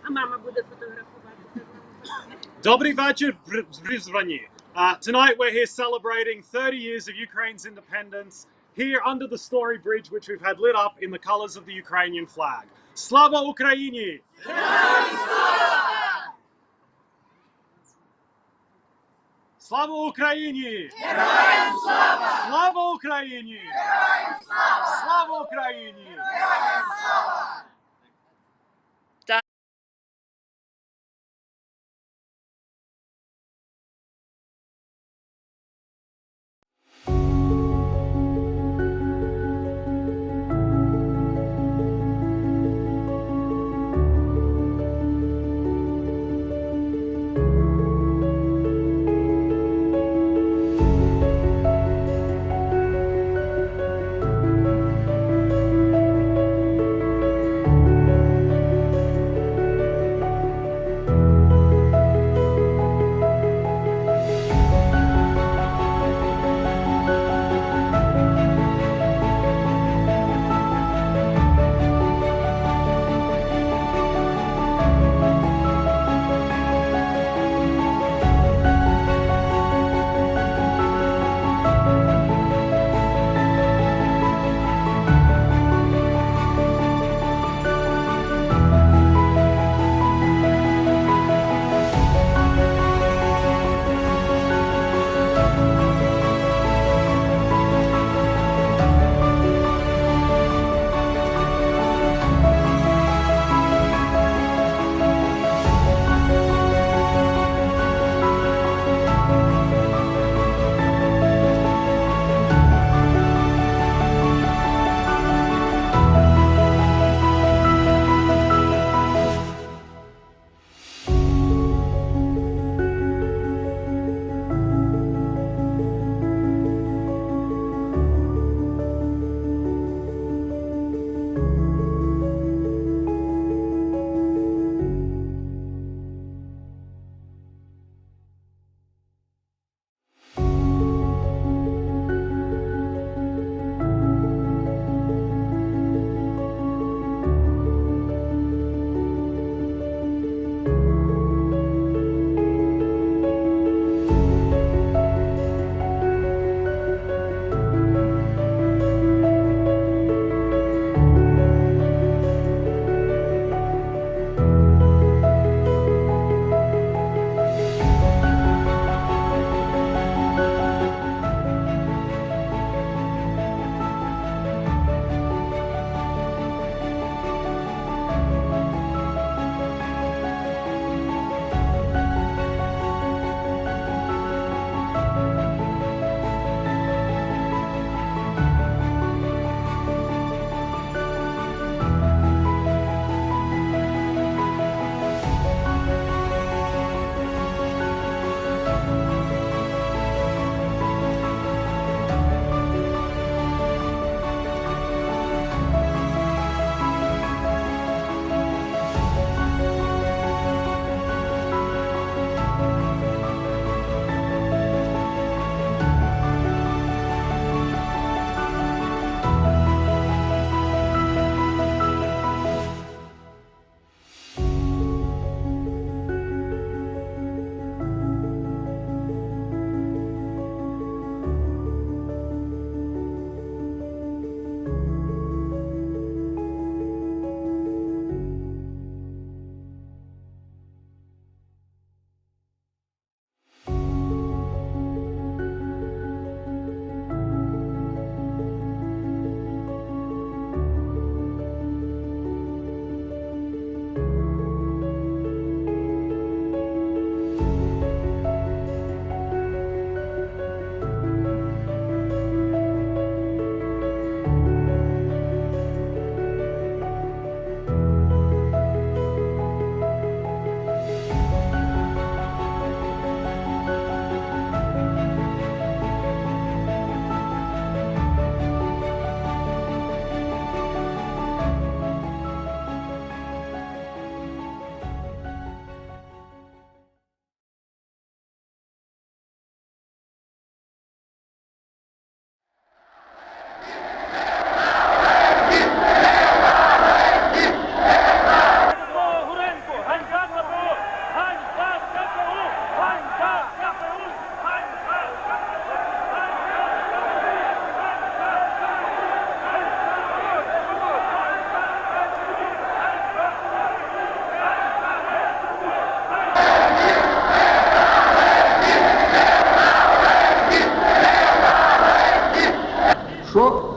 А мама буде фотографувати. Добрий вечір в Різдвяні. Tonight we're here celebrating 30 years of Ukraine's independence here under the Story Bridge, which we've had lit up in the colors of the Ukrainian flag. Slava Ukraini! Slava Ukraini! Slava Ukraini! Slava Ukraini!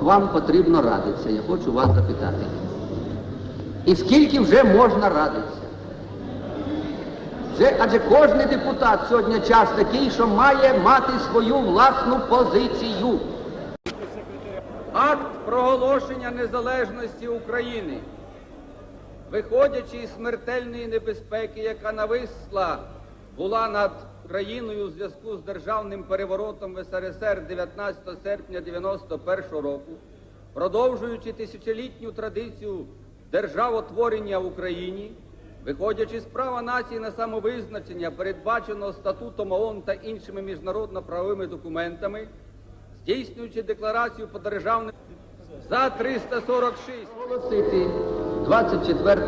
вам потрібно радитися, я хочу вас запитати. І скільки вже можна радитися? Адже кожен депутат сьогодні час такий, що має мати свою власну позицію. Акт проголошення незалежності України, виходячи із смертельної небезпеки, яка нависла була над країною у зв'язку з державним переворотом в СРСР 19 серпня 1991 року, продовжуючи тисячолітню традицію державотворення в Україні, виходячи з права нації на самовизначення, передбаченого Статутом ООН та іншими міжнародно-правовими документами, здійснюючи декларацію по державним за 346. Оголосити 24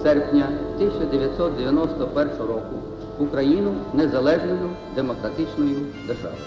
серпня 1991 року Україну незалежною демократичною державою.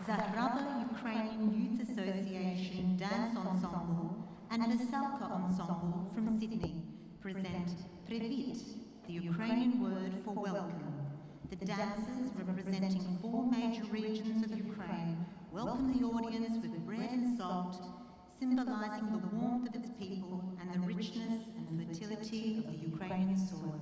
Zahrava Ukrainian Youth Association Dance Ensemble and Veselka Ensemble from Sydney present Privit, the Ukrainian word for welcome. The dancers, representing 4 major regions of Ukraine, welcome the audience with bread and salt, symbolising the warmth of its people and the richness and fertility of the Ukrainian soil.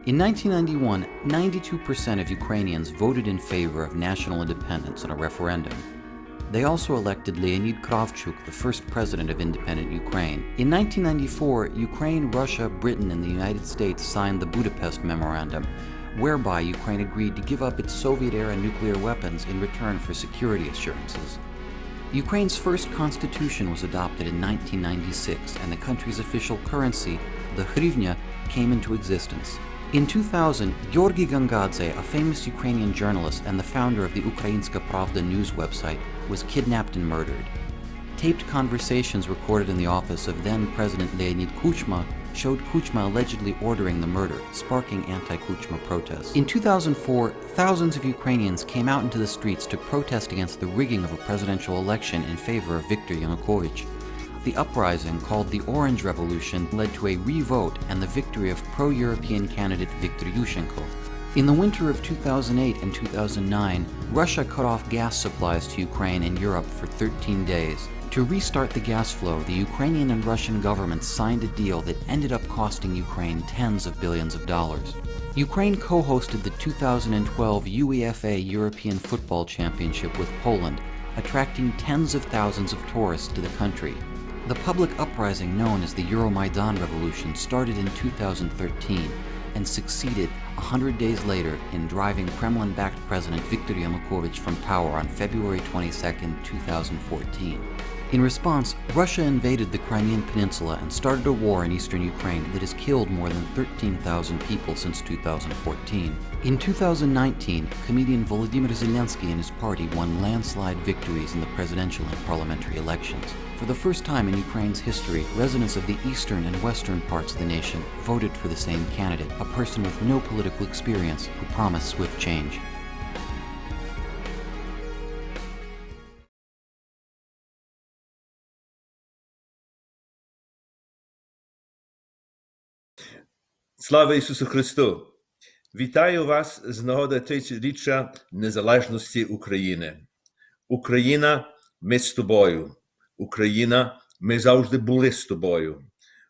In 1991, 92% of Ukrainians voted in favor of national independence in a referendum. They also elected Leonid Kravchuk, the first president of independent Ukraine. In 1994, Ukraine, Russia, Britain, and the United States signed the Budapest Memorandum, whereby Ukraine agreed to give up its Soviet-era nuclear weapons in return for security assurances. Ukraine's first constitution was adopted in 1996, and the country's official currency, the hryvnia, came into existence. In 2000, Georgy Gangadze, a famous Ukrainian journalist and the founder of the Ukrainska Pravda news website, was kidnapped and murdered. Taped conversations recorded in the office of then-President Leonid Kuchma showed Kuchma allegedly ordering the murder, sparking anti-Kuchma protests. In 2004, thousands of Ukrainians came out into the streets to protest against the rigging of a presidential election in favor of Viktor Yanukovych. The uprising, called the Orange Revolution, led to a re-vote and the victory of pro-European candidate Viktor Yushchenko. In the winter of 2008 and 2009, Russia cut off gas supplies to Ukraine and Europe for 13 days. To restart the gas flow, the Ukrainian and Russian governments signed a deal that ended up costing Ukraine tens of billions of dollars. Ukraine co-hosted the 2012 UEFA European Football Championship with Poland, attracting tens of thousands of tourists to the country. The public uprising known as the Euromaidan Revolution started in 2013 and succeeded 100 days later in driving Kremlin-backed President Viktor Yanukovych from power on February 22, 2014. In response, Russia invaded the Crimean Peninsula and started a war in eastern Ukraine that has killed more than 13,000 people since 2014. In 2019, comedian Volodymyr Zelensky and his party won landslide victories in the presidential and parliamentary elections. For the first time in Ukraine's history, residents of the eastern and western parts of the nation voted for the same candidate, a person with no political experience who promised swift change. Слава Ісусу Христу! Вітаю вас з нагоди 30-річчя незалежності України. Україна, ми з тобою. Україна, ми завжди були з тобою.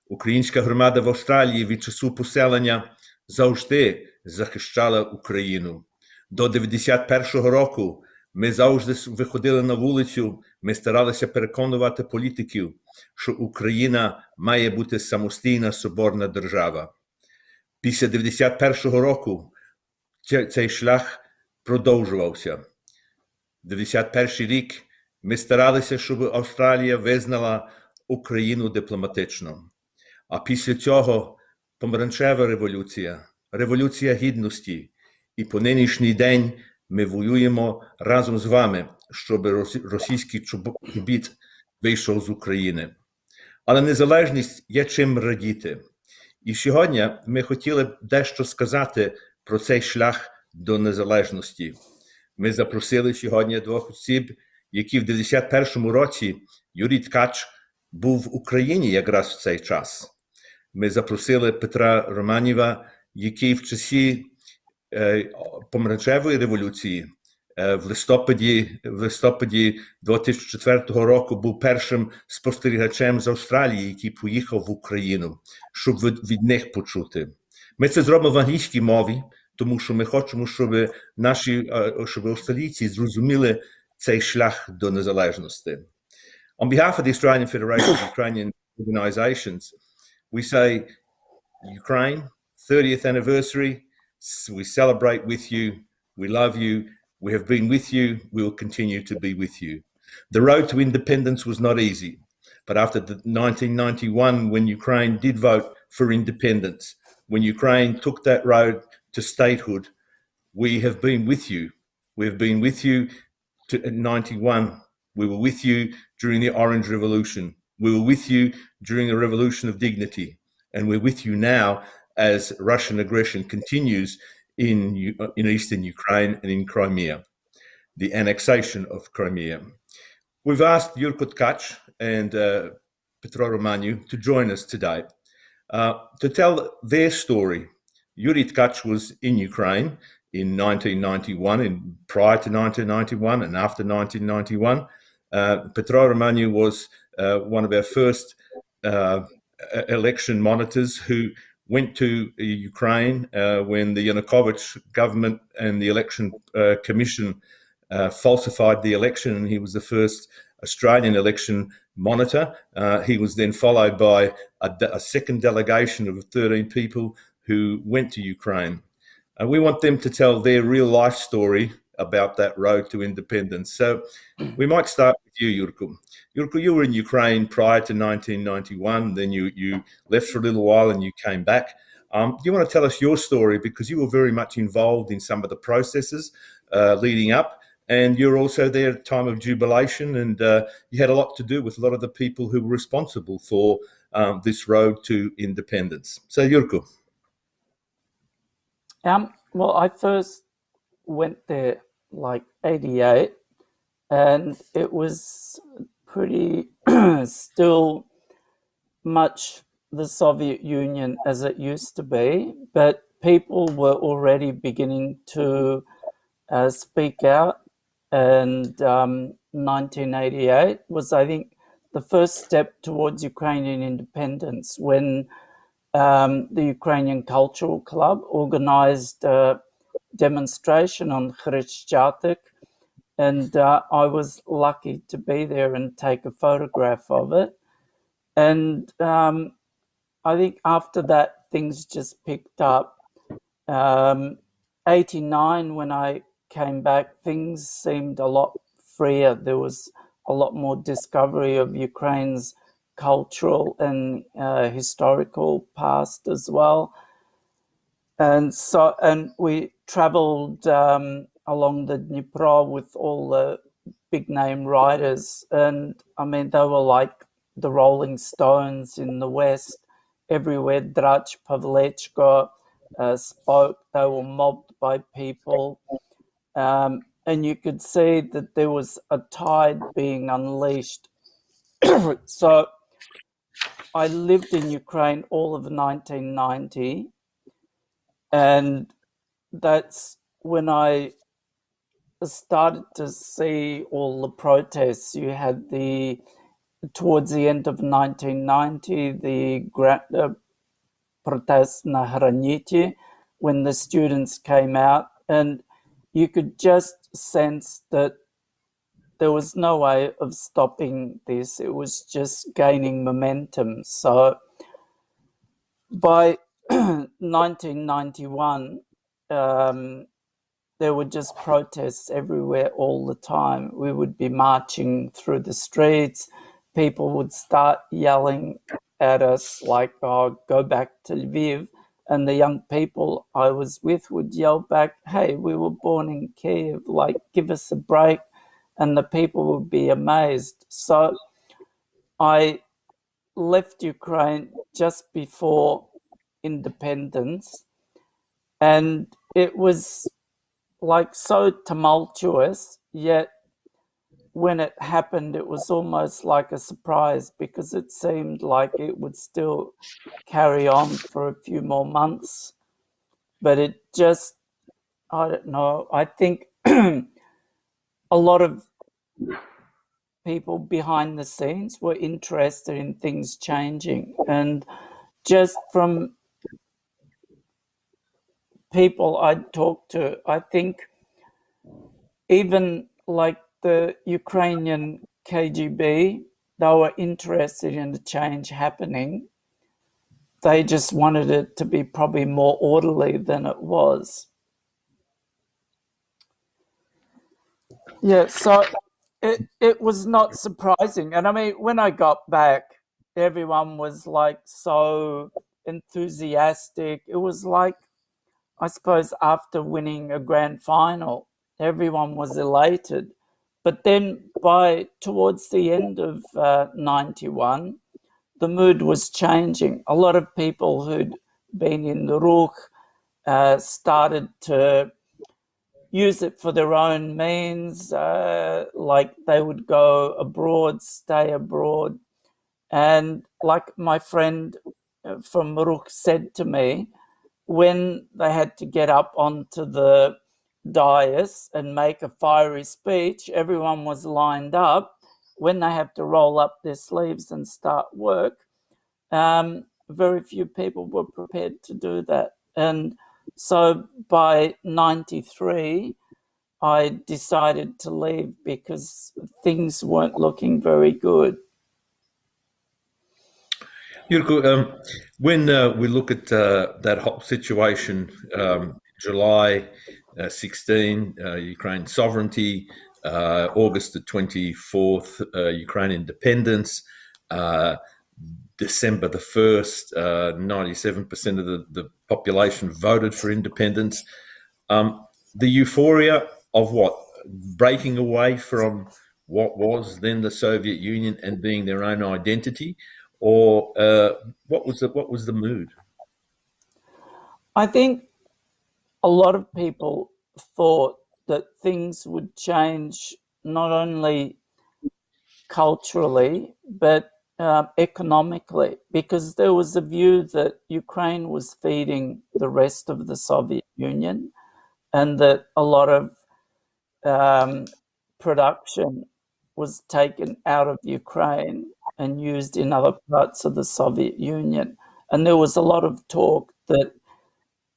Українська громада в Австралії від часу поселення завжди захищала Україну. До 91-го року ми завжди виходили на вулицю, ми старалися переконувати політиків, що Україна має бути самостійна соборна держава. Після 91-го року цей шлях продовжувався. 91-й рік ми старалися, щоб Австралія визнала Україну дипломатично. А після цього помаранчева революція, революція гідності. І по нинішній день ми воюємо разом з вами, щоб російський чобіт вийшов з України. Але незалежність є чим радіти. І сьогодні ми хотіли б дещо сказати про цей шлях до незалежності. Ми запросили сьогодні двох осіб, які в 91-му році, Юрій Ткач, був в Україні якраз в цей час. Ми запросили Петра Романєва, який в часі помаранчевої революції в листопаді 2004 року був першим спостерігачем з Австралії, який поїхав в Україну, щоб від них почути. Ми це зробимо в англійській мові, тому що ми хочемо, щоб австралійці зрозуміли цей шлях до незалежності. On behalf of the Australian Federation of Ukrainian Organizations, we say, Ukraine, 30th anniversary, we celebrate with you, we love you, we have been with you, we will continue to be with you. The road to independence was not easy, but after 1991, when Ukraine did vote for independence, when Ukraine took that road to statehood, we have been with you. We have been with you in 91. We were with you during the Orange Revolution. We were with you during the Revolution of Dignity. And we're with you now as Russian aggression continues in eastern Ukraine and in Crimea, the annexation of Crimea. We've asked Yurko Tkach and Petro Romaniu to join us today to tell their story. Yuri Tkach was in Ukraine in 1991, and prior to 1991 and after 1991. Petro Romaniu was one of our first election monitors who went to Ukraine when the Yanukovych government and the election commission falsified the election, and he was the first Australian election monitor. He was then followed by a second delegation of 13 people who went to Ukraine. We want them to tell their real life story about that road to independence. So we might start with you, Yurko. Yurko, you were in Ukraine prior to 1991, then you left for a little while and you came back. Do you want to tell us your story, because you were very much involved in some of the processes leading up, and you're also there at time of jubilation, and you had a lot to do with a lot of the people who were responsible for this road to independence. So, Yurko. Well, I first went there like 88, and it was pretty still much the Soviet Union as it used to be, but people were already beginning to speak out, and 1988 was, I think, the first step towards Ukrainian independence, when the Ukrainian Cultural Club organized a demonstration on Khreshchatyk, and I was lucky to be there and take a photograph of it. And I think after that, things just picked up. 89, when I came back, things seemed a lot freer. There was a lot more discovery of Ukraine's cultural and historical past as well. And we traveled along the Dnipro with all the big name writers. And I mean, they were like the Rolling Stones in the West. Everywhere Drach, Pavlechko spoke, they were mobbed by people. And you could see that there was a tide being unleashed. So I lived in Ukraine all of 1990, and that's when I started to see all the protests. You had towards the end of 1990, the protests na Hraniti, when the students came out, and you could just sense that there was no way of stopping this. It was just gaining momentum. So by 1991, there were just protests everywhere all the time. We would be marching through the streets. People would start yelling at us like, oh, go back to Lviv. And the young people I was with would yell back, hey, we were born in Kiev, like, give us a break. And the people would be amazed. So I left Ukraine just before independence, and it was like so tumultuous, yet when it happened, it was almost like a surprise, because it seemed like it would still carry on for a few more months. But it just, I don't know, I think a lot of people behind the scenes were interested in things changing. And just from people I'd talked to, I think even like the Ukrainian KGB, they were interested in the change happening. They just wanted it to be probably more orderly than it was. Yeah, so it was not surprising. And I mean, when I got back, everyone was like so enthusiastic. It was like, I suppose, after winning a grand final, everyone was elated. But then towards the end of 91, the mood was changing. A lot of people who'd been in the Ruch started to use it for their own means, like they would go abroad, stay abroad. And like my friend from Ruch said to me, when they had to get up onto the dais and make a fiery speech, everyone was lined up. When they have to roll up their sleeves and start work, very few people were prepared to do that. And so by 93, I decided to leave because things weren't looking very good. Yurko, when we look at that whole situation, July 16, Ukraine sovereignty, August the 24th, Ukraine independence, December the 1st, 97% of the population voted for independence. The euphoria of what? Breaking away from what was then the Soviet Union and being their own identity, or what was the mood? I think a lot of people thought that things would change not only culturally but economically, because there was a view that Ukraine was feeding the rest of the Soviet Union, and that a lot of production was taken out of Ukraine and used in other parts of the Soviet Union. And there was a lot of talk that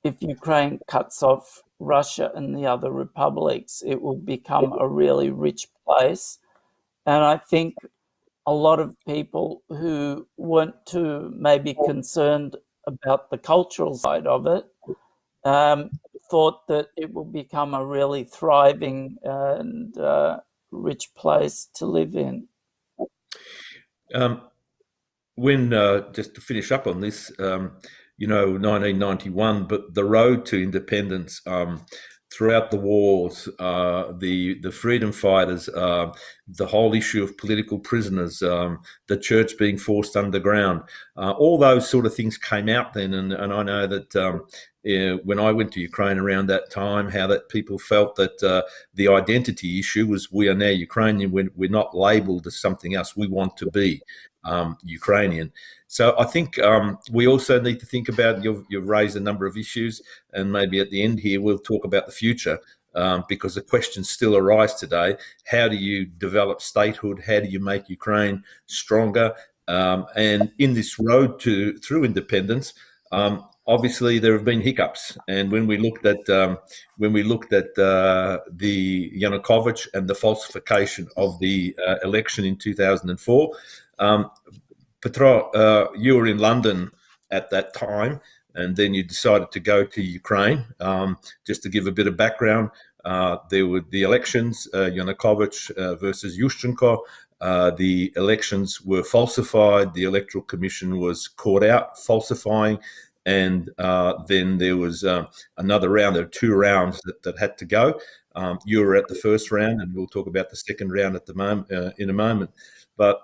if Ukraine cuts off Russia and the other republics, it will become a really rich place. And I think a lot of people who weren't too maybe concerned about the cultural side of it thought that it will become a really thriving and rich place to live in. When just to finish up on this, 1991, but the road to independence, throughout the wars, the freedom fighters, the whole issue of political prisoners, the church being forced underground, all those sort of things came out then. And I know that when I went to Ukraine around that time, how that people felt that the identity issue was, we are now Ukrainian, we're not labelled as something else, we want to be Ukrainian. So I think we also need to think about, you've raised a number of issues, and maybe at the end here we'll talk about the future, because the questions still arise today. How do you develop statehood? How do you make Ukraine stronger? And in this road through independence, obviously there have been hiccups. And when we looked at the Yanukovych and the falsification of the election in 2004, Petro, you were in London at that time, and then you decided to go to Ukraine. Just to give a bit of background, there were the elections, Yanukovych versus Yushchenko. The elections were falsified. The Electoral Commission was caught out falsifying, and then there was another round. There were two rounds that had to go. You were at the first round, and we'll talk about the second round at the moment in a moment. But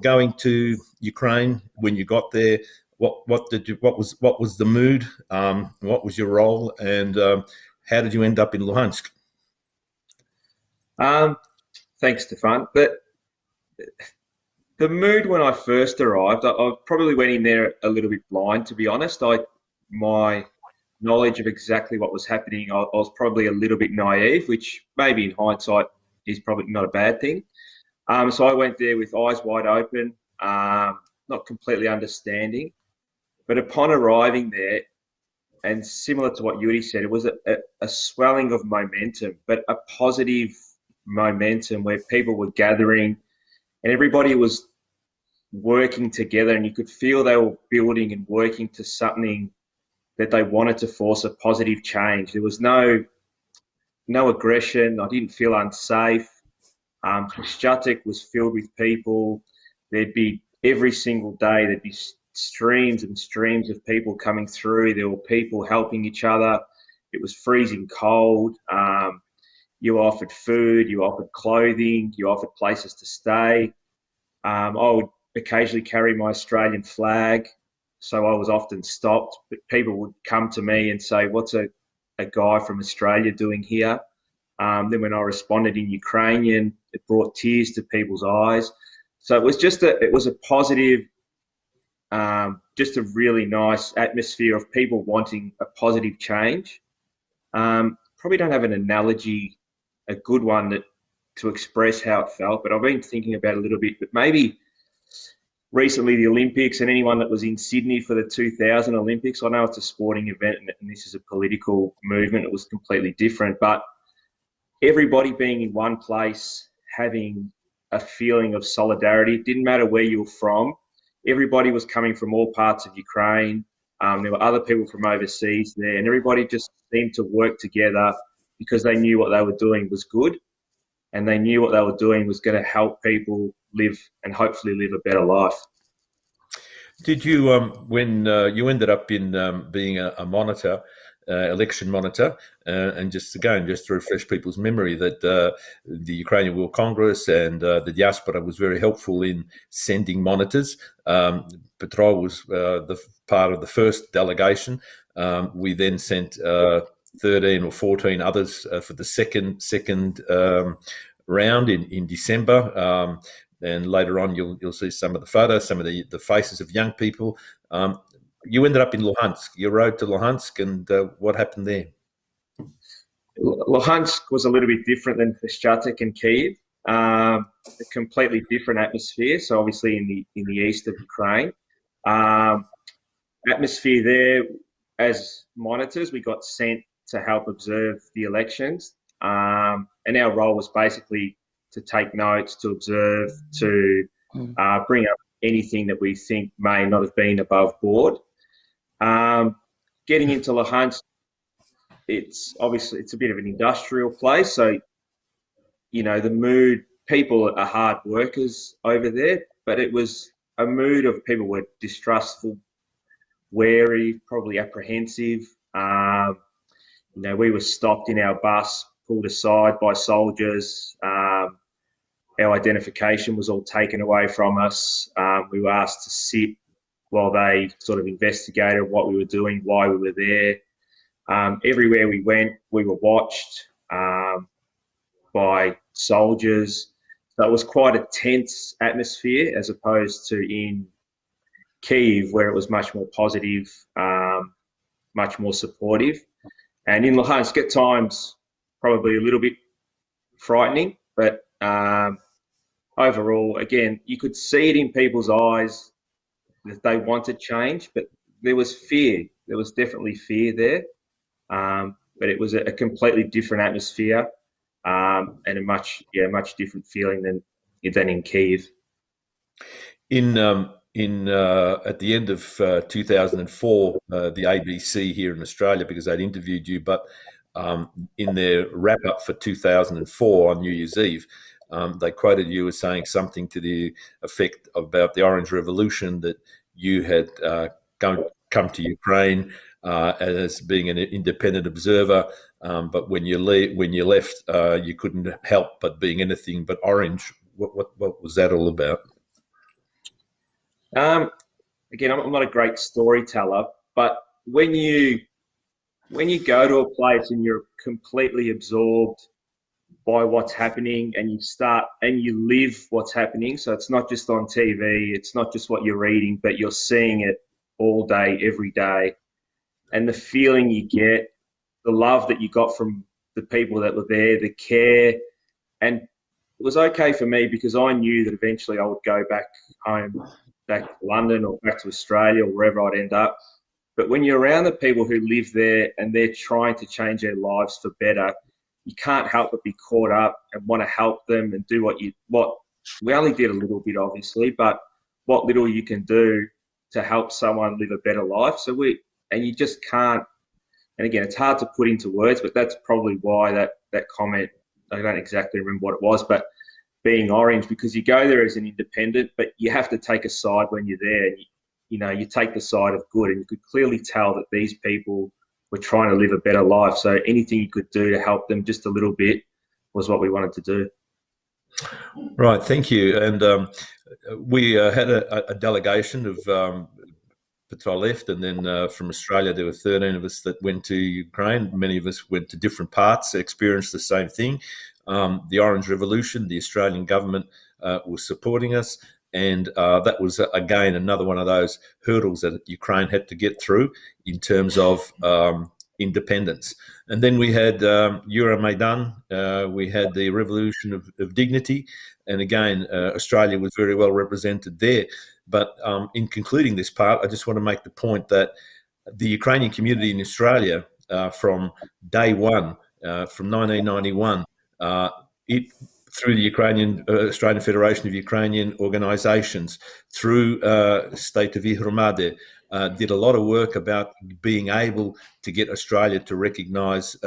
going to Ukraine, when you got there, what was the mood? What was your role, and how did you end up in Luhansk? Thanks, Stefan. But the mood when I first arrived, I probably went in there a little bit blind, to be honest. My knowledge of exactly what was happening, I was probably a little bit naive, which maybe in hindsight is probably not a bad thing. So I went there with eyes wide open, not completely understanding. But upon arriving there, and similar to what Yuri said, it was a swelling of momentum, but a positive momentum where people were gathering and everybody was working together, and you could feel they were building and working to something that they wanted to force a positive change. There was no aggression. I didn't feel unsafe. Krishchatek was filled with people. There'd be every single day, there'd be streams and streams of people coming through. There were people helping each other. It was freezing cold. You were offered food, you were offered clothing, you were offered places to stay. I would occasionally carry my Australian flag, so I was often stopped, but people would come to me and say, what's a guy from Australia doing here? Then when I responded in Ukrainian, it brought tears to people's eyes. So it was just a positive, just a really nice atmosphere of people wanting a positive change. Probably don't have an analogy, a good one to express how it felt, but I've been thinking about it a little bit. But maybe recently the Olympics, and anyone that was in Sydney for the 2000 Olympics. I know it's a sporting event and this is a political movement. It was completely different, but everybody being in one place, having a feeling of solidarity. It didn't matter where you were from. Everybody was coming from all parts of Ukraine. There were other people from overseas there, and everybody just seemed to work together because they knew what they were doing was good, and they knew what they were doing was going to help people live and hopefully live a better life. Did you, when you ended up in being a monitor, election monitor, and just to refresh people's memory, that the Ukrainian World Congress and the diaspora was very helpful in sending monitors. Petrol was the part of the first delegation. We then sent 13 or 14 others for the second round in December. And later on, you'll see some of the photos, some of the faces of young people. You ended up in Luhansk. You rode to Luhansk, and what happened there? Luhansk was a little bit different than Hreschyatsk and Kyiv. A completely different atmosphere. So obviously in the east of Ukraine, atmosphere there. As monitors, we got sent to help observe the elections, and our role was basically to take notes, to observe, to bring up anything that we think may not have been above board. Getting into Luhansk, it's a bit of an industrial place, so the mood. People are hard workers over there, but it was a mood of people were distrustful, wary, probably apprehensive. We were stopped in our bus, pulled aside by soldiers. Our identification was all taken away from us. We were asked to sit while they sort of investigated what we were doing, why we were there. Everywhere we went, we were watched by soldiers. So it was quite a tense atmosphere as opposed to in Kyiv, where it was much more positive, much more supportive. And in Luhansk, at times, probably a little bit frightening, but overall, again, you could see it in people's eyes that they wanted change, but there was fear. There was definitely fear there, but it was a completely different atmosphere and a much different feeling than in Kyiv. At the end of 2004, the ABC here in Australia, because they'd interviewed you, but in their wrap-up for 2004 on New Year's Eve, they quoted you as saying something to the effect about the Orange Revolution, that you had come to Ukraine as being an independent observer, but when you left, you couldn't help but being anything but orange. What was that all about? Again, I'm not a great storyteller, but when you go to a place and you're completely absorbed by what's happening, and you live what's happening, so it's not just on TV, it's not just what you're reading, but you're seeing it all day, every day, and the feeling you get, the love that you got from the people that were there, the care, and it was okay for me because I knew that eventually I would go back home, back to London or back to Australia or wherever I'd end up. But when you're around the people who live there and they're trying to change their lives for better, you can't help but be caught up and want to help them and do what we only did a little bit, obviously, but what little you can do to help someone live a better life. And you just can't, and again, it's hard to put into words, but that's probably why that comment, I don't exactly remember what it was, but being orange, because you go there as an independent, but you have to take a side when you're there, and you take the side of good, and you could clearly tell that these people were trying to live a better life. So anything you could do to help them just a little bit was what we wanted to do. Right, thank you. And we had a delegation of Petrol left, and then from Australia there were 13 of us that went to Ukraine. Many of us went to different parts, experienced the same thing. The Orange Revolution, the Australian government was supporting us, and that was, again, another one of those hurdles that Ukraine had to get through in terms of independence. And then we had Euromaidan, we had the Revolution of Dignity, and again, Australia was very well represented there. But in concluding this part, I just want to make the point that the Ukrainian community in Australia, from day one, from 1991, through the Australian Federation of Ukrainian Organisations, through Statevі Громади, did a lot of work about being able to get Australia to recognise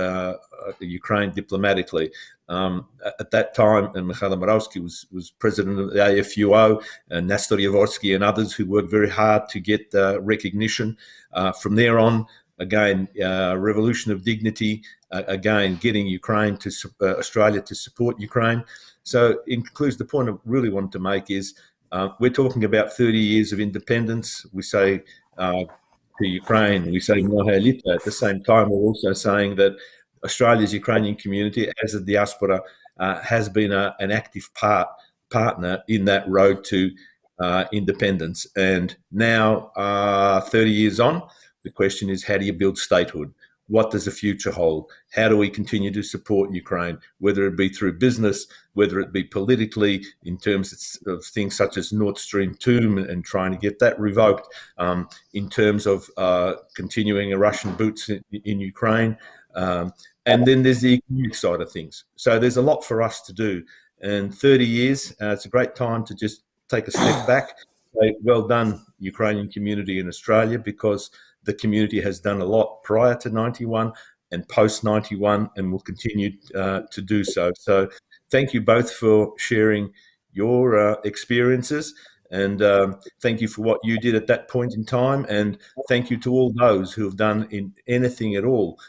Ukraine diplomatically. At that time, and Mikhail Moravsky was president of the AFUO, and Nestor Yavorsky and others who worked very hard to get recognition. From there on, again, revolution of dignity, again, getting Ukraine to Australia to support Ukraine. So in conclusion, the point I really wanted to make is we're talking about 30 years of independence. We say to Ukraine, we say Mohe Lita. At the same time, we're also saying that Australia's Ukrainian community, as a diaspora, has been an active partner in that road to independence. And now, 30 years on, the question is, how do you build statehood? What does the future hold? How do we continue to support Ukraine, whether it be through business, whether it be politically, in terms of things such as Nord Stream 2 and trying to get that revoked, in terms of continuing a Russian boots in Ukraine. And then there's the economic side of things. So there's a lot for us to do. And 30 years, it's a great time to just take a step back. Say, well done, Ukrainian community in Australia, because the community has done a lot prior to 91 and post 91 and will continue to do so. So thank you both for sharing your experiences, and thank you for what you did at that point in time, and thank you to all those who have done anything at all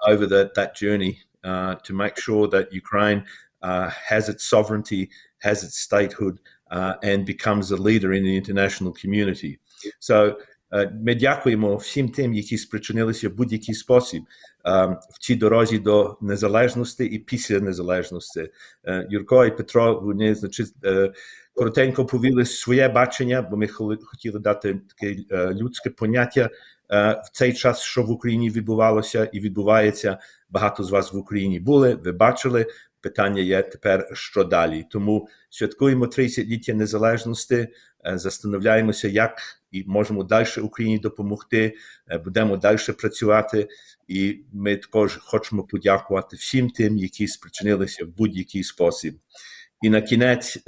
over that journey to make sure that Ukraine has its sovereignty, has its statehood, and becomes a leader in the international community. So ми дякуємо всім тим, які спричинилися в будь-який спосіб в цій дорозі до незалежності і після незалежності. Юрко і Петро, вони, значить, коротенько повіли своє бачення, бо ми хотіли дати таке людське поняття в цей час, що в Україні відбувалося і відбувається. Багато з вас в Україні були, ви бачили. Питання є тепер, що далі. Тому святкуємо 30-ліття незалежності, застановляємося, як і можемо далі Україні допомогти, будемо далі працювати. І ми також хочемо подякувати всім тим, які спричинилися в будь-який спосіб. І на кінець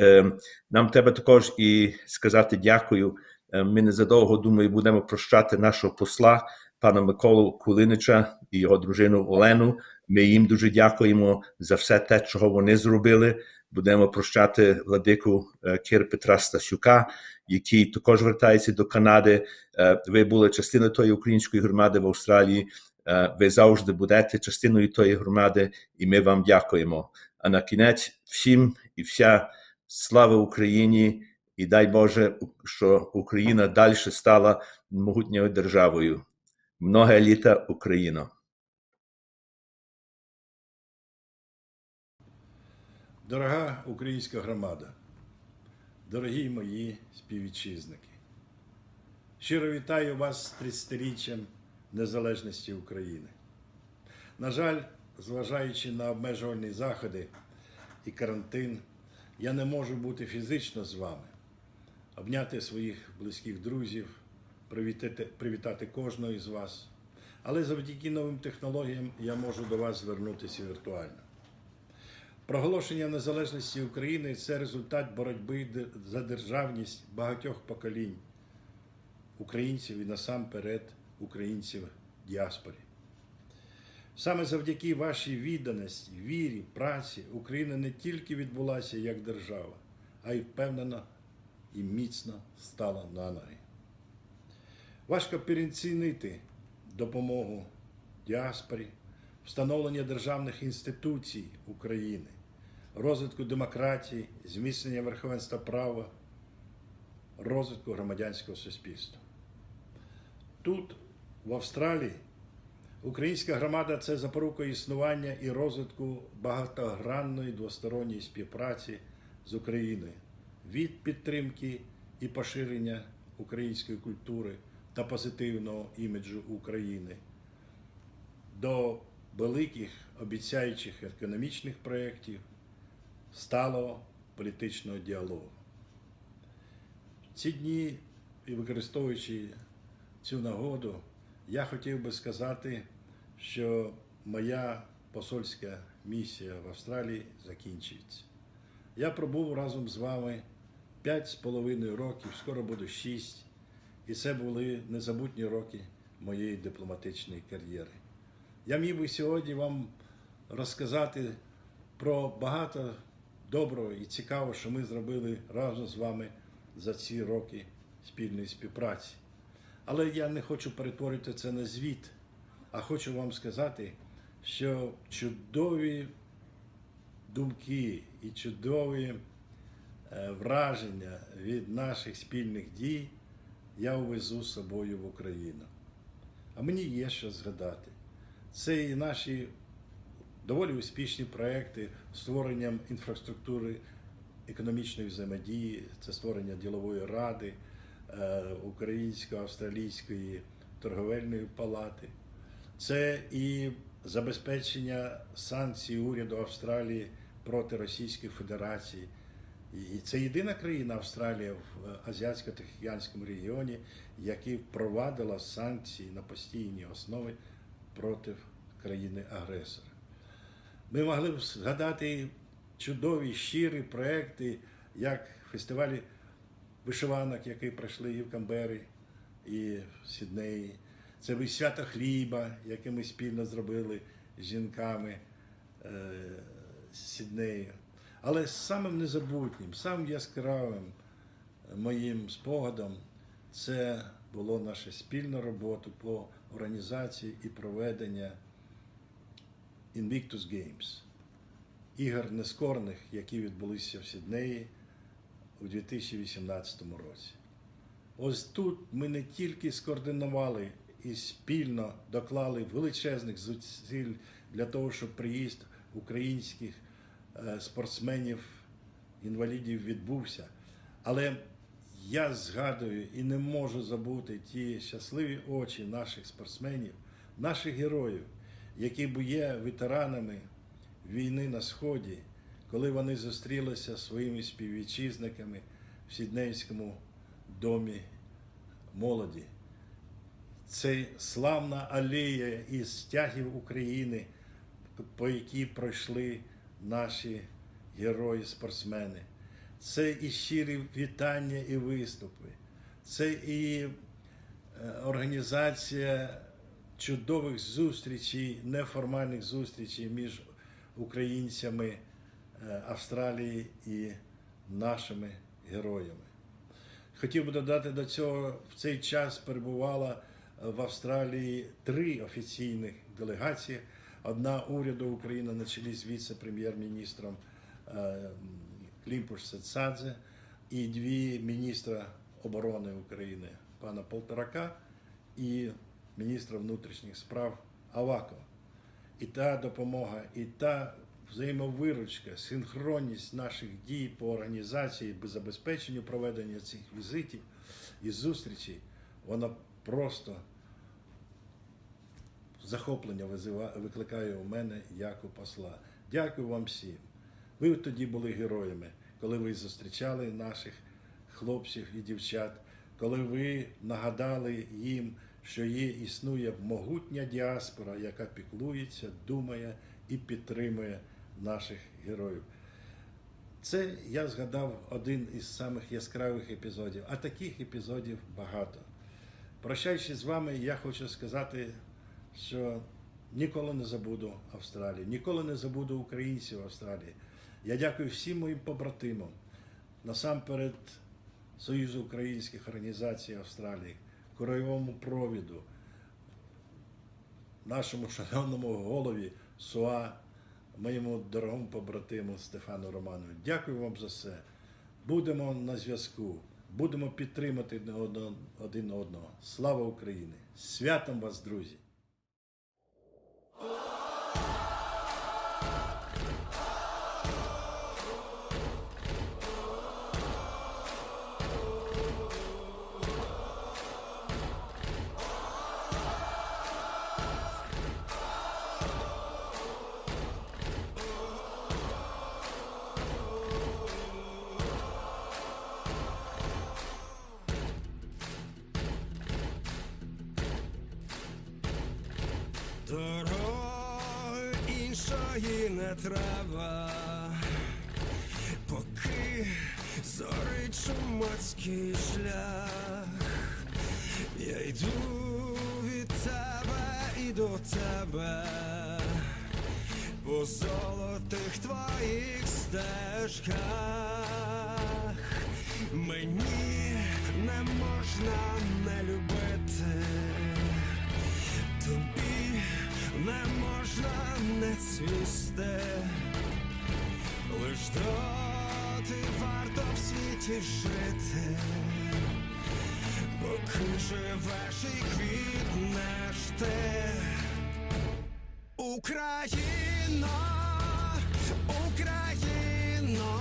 нам треба також і сказати дякую. Ми незадовго, думаю, будемо прощати нашого посла, пана Миколу Кулинича і його дружину Олену. Ми їм дуже дякуємо за все те, чого вони зробили. Будемо прощати владику Кир Петра Стасюка, який також вертається до Канади. Ви були частиною тої української громади в Австралії. Ви завжди будете частиною тої громади, і ми вам дякуємо. А на кінець всім і вся слава Україні, і дай Боже, що Україна далі стала могутньою державою. Много літа, Україно! Дорога українська громада, дорогі мої співвітчизники, щиро вітаю вас з 30-річчям незалежності України. На жаль, зважаючи на обмежувальні заходи і карантин, я не можу бути фізично з вами, обняти своїх близьких друзів, привітати кожного із вас, але завдяки новим технологіям я можу до вас звернутися віртуально. Проголошення незалежності України – це результат боротьби за державність багатьох поколінь українців і насамперед українців в діаспорі. Саме завдяки вашій відданості, вірі, праці Україна не тільки відбулася як держава, а й впевнено і міцно стала на ноги. Важко переоцінити допомогу діаспорі, встановлення державних інституцій України, розвитку демократії, зміцнення верховенства права, розвитку громадянського суспільства. Тут, в Австралії, українська громада – це запорука існування і розвитку багатогранної двосторонньої співпраці з Україною від підтримки і поширення української культури та позитивного іміджу України до великих обіцяючих економічних проєктів, сталого політичного діалогу. Ці дні і використовуючи цю нагоду, я хотів би сказати, що моя посольська місія в Австралії закінчується. Я пробув разом з вами 5,5 років, скоро буде 6, і це були незабутні роки моєї дипломатичної кар'єри. Я міг би сьогодні вам розказати про багато доброго і цікавого, що ми зробили разом з вами за ці роки спільної співпраці. Але я не хочу перетворити це на звіт, а хочу вам сказати, що чудові думки і чудові враження від наших спільних дій я увезу з собою в Україну. А мені є що згадати. Це і наші доволі успішні проекти з створенням інфраструктури економічної взаємодії, це створення ділової ради, Українсько-Австралійської торговельної палати. Це і забезпечення санкцій уряду Австралії проти Російської Федерації. І це єдина країна Австралія в Азіатсько-Тихоокеанському регіоні, яка впровадила санкції на постійній основі проти країни-агресора. Ми могли б згадати чудові, щирі проекти, як фестивалі вишиванок, які пройшли і в Камбері, і в Сіднеї. Це і свято хліба, яке ми спільно зробили з жінками з Сіднею. Але самим незабутнім, самим яскравим моїм спогадом це було наша спільна робота по організації і проведення Invictus Games, ігор нескорених, які відбулися в Сіднеї у 2018 році. Ось тут ми не тільки скоординували і спільно доклали величезних зусиль для того, щоб приїзд українських спортсменів-інвалідів відбувся, але я згадую і не можу забути ті щасливі очі наших спортсменів, наших героїв, які є ветеранами війни на Сході, коли вони зустрілися зі своїми співвітчизниками в Сіднейському домі молоді. Це славна алея із стягів України, по якій пройшли наші герої-спортсмени. Це і щирі вітання і виступи. Це і організація чудових зустрічей, неформальних зустрічей між українцями Австралії і нашими героями. Хотів би додати до цього, в цей час перебувала в Австралії 3 офіційних делегації. Одна уряду України на чолі з віце-прем'єр-міністром Клімпуш-Цецадзе і 2 міністра оборони України пана Полторака і міністра внутрішніх справ Авакова. І та допомога, і та взаємовиручка, синхронність наших дій по організації, по забезпеченню проведення цих візитів і зустрічей, вона просто захоплення викликає у мене як у посла. Дякую вам всім. Ви тоді були героями, коли ви зустрічали наших хлопців і дівчат, коли ви нагадали їм, що існує могутня діаспора, яка піклується, думає і підтримує наших героїв. Це я згадав один із самих яскравих епізодів, а таких епізодів багато. Прощаючись з вами, я хочу сказати, що ніколи не забуду Австралію, ніколи не забуду українців Австралії. Я дякую всім моїм побратимам, насамперед Союзу українських організацій Австралії, Краєвому провіду, нашому шановному голові СОА, моєму дорогому побратиму Стефану Романову. Дякую вам за все. Будемо на зв'язку, будемо підтримати один одного. Слава Україні! Святом вас, друзі! твої не треба, поки зорить чумацький шлях. Я йду від тебе і до тебе, по золотих твоїх стежках. Мені не можна не любити, тобі не можна не цвісти, лиш доти варто в світі жити, поки живеш і квітнеш ти. Україно, Україно,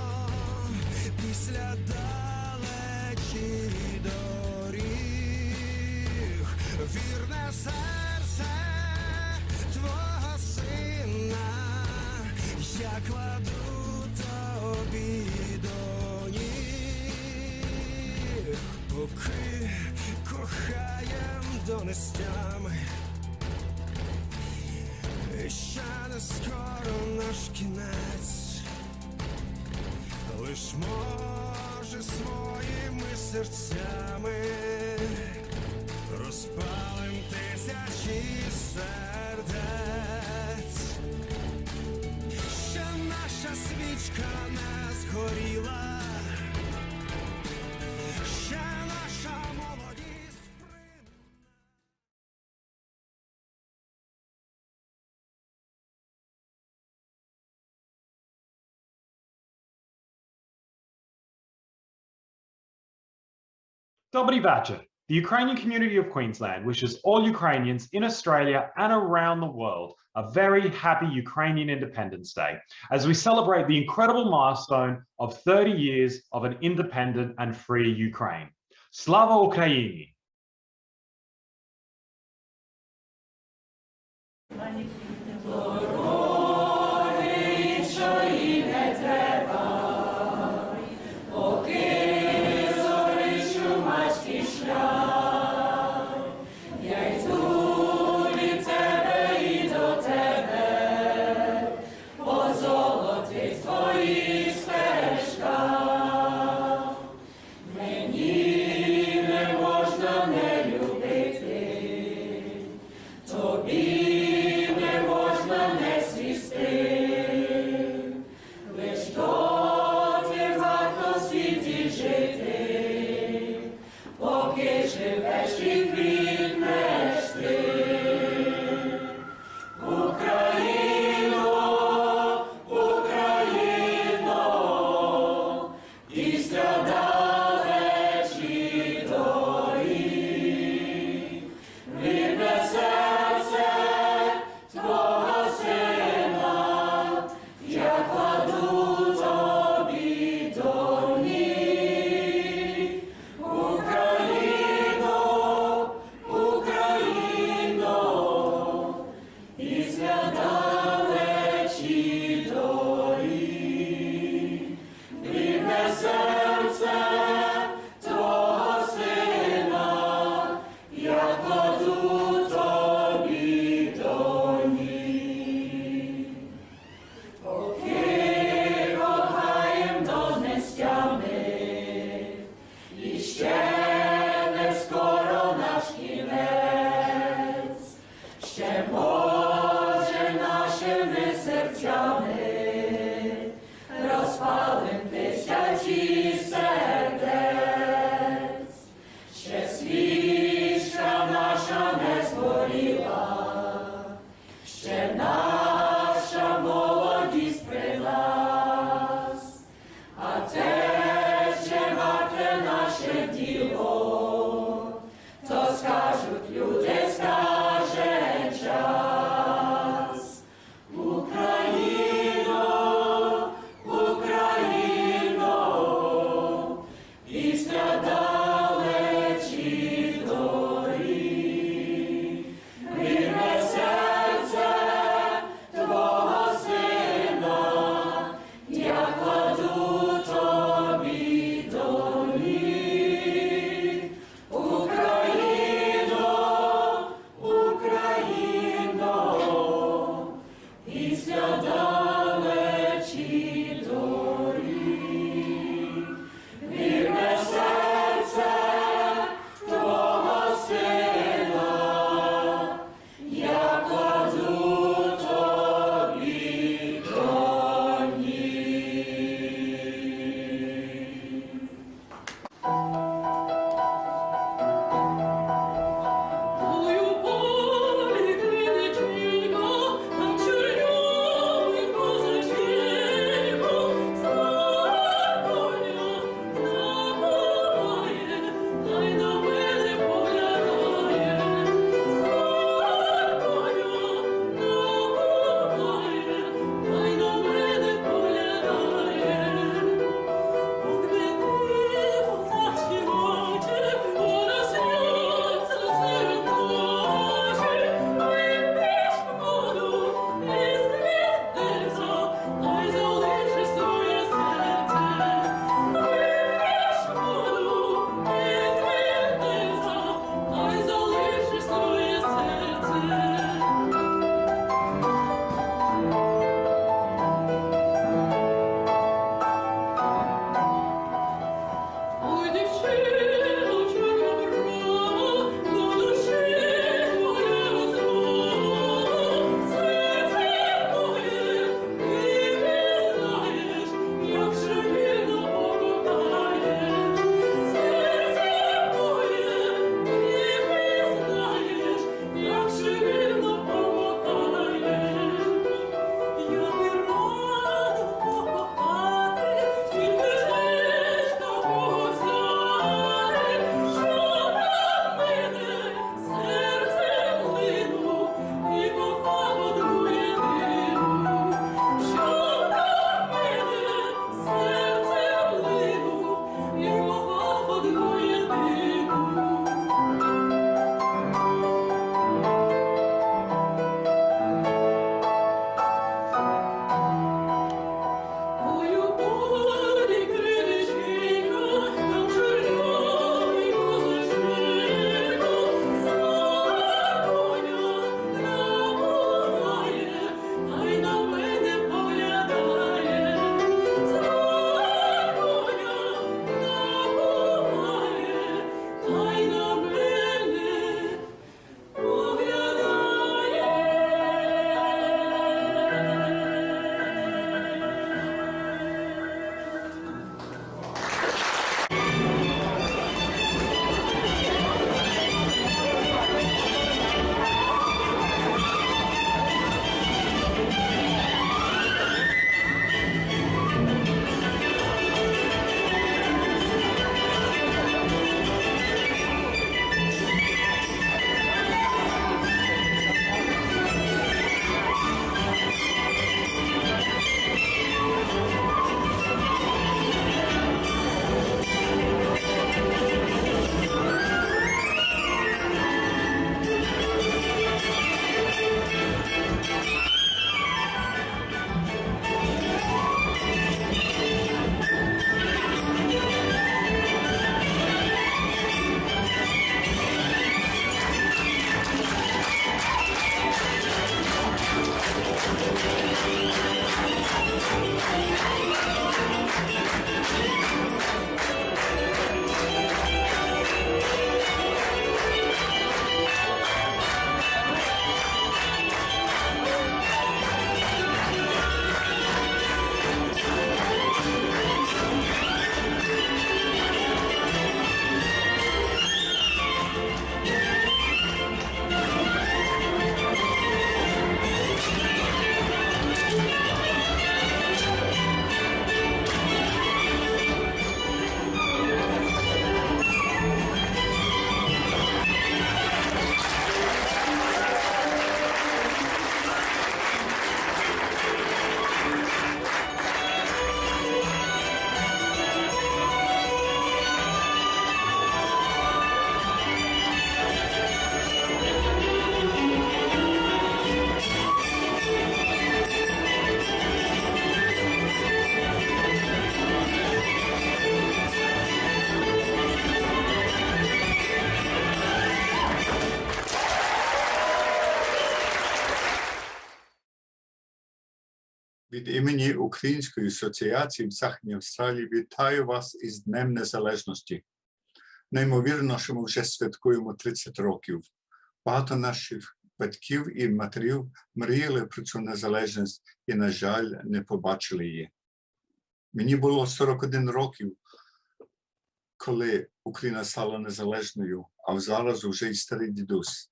після далечі доріг, вірне серце твого сина я кладу тобі до ніг, поки кохаєм до нестями. І ще не скоро наш кінець, лиш може своїми серцями розпалим тисячі сердець. Ще наша свічка не згоріла, ще наша молодість. Dobry вечір. The Ukrainian community of Queensland wishes all Ukrainians in Australia and around the world a very happy Ukrainian Independence Day as we celebrate the incredible milestone of 30 years of an independent and free Ukraine. Slava Ukraini! Мені не можна Від імені Української асоціації в Західній Австралії вітаю вас із Днем Незалежності. Неймовірно, що ми вже святкуємо 30 років. Багато наших батьків і матерів мріяли про цю незалежність і, на жаль, не побачили її. Мені було 41 років, коли Україна стала незалежною, а зараз вже і старий дідусь.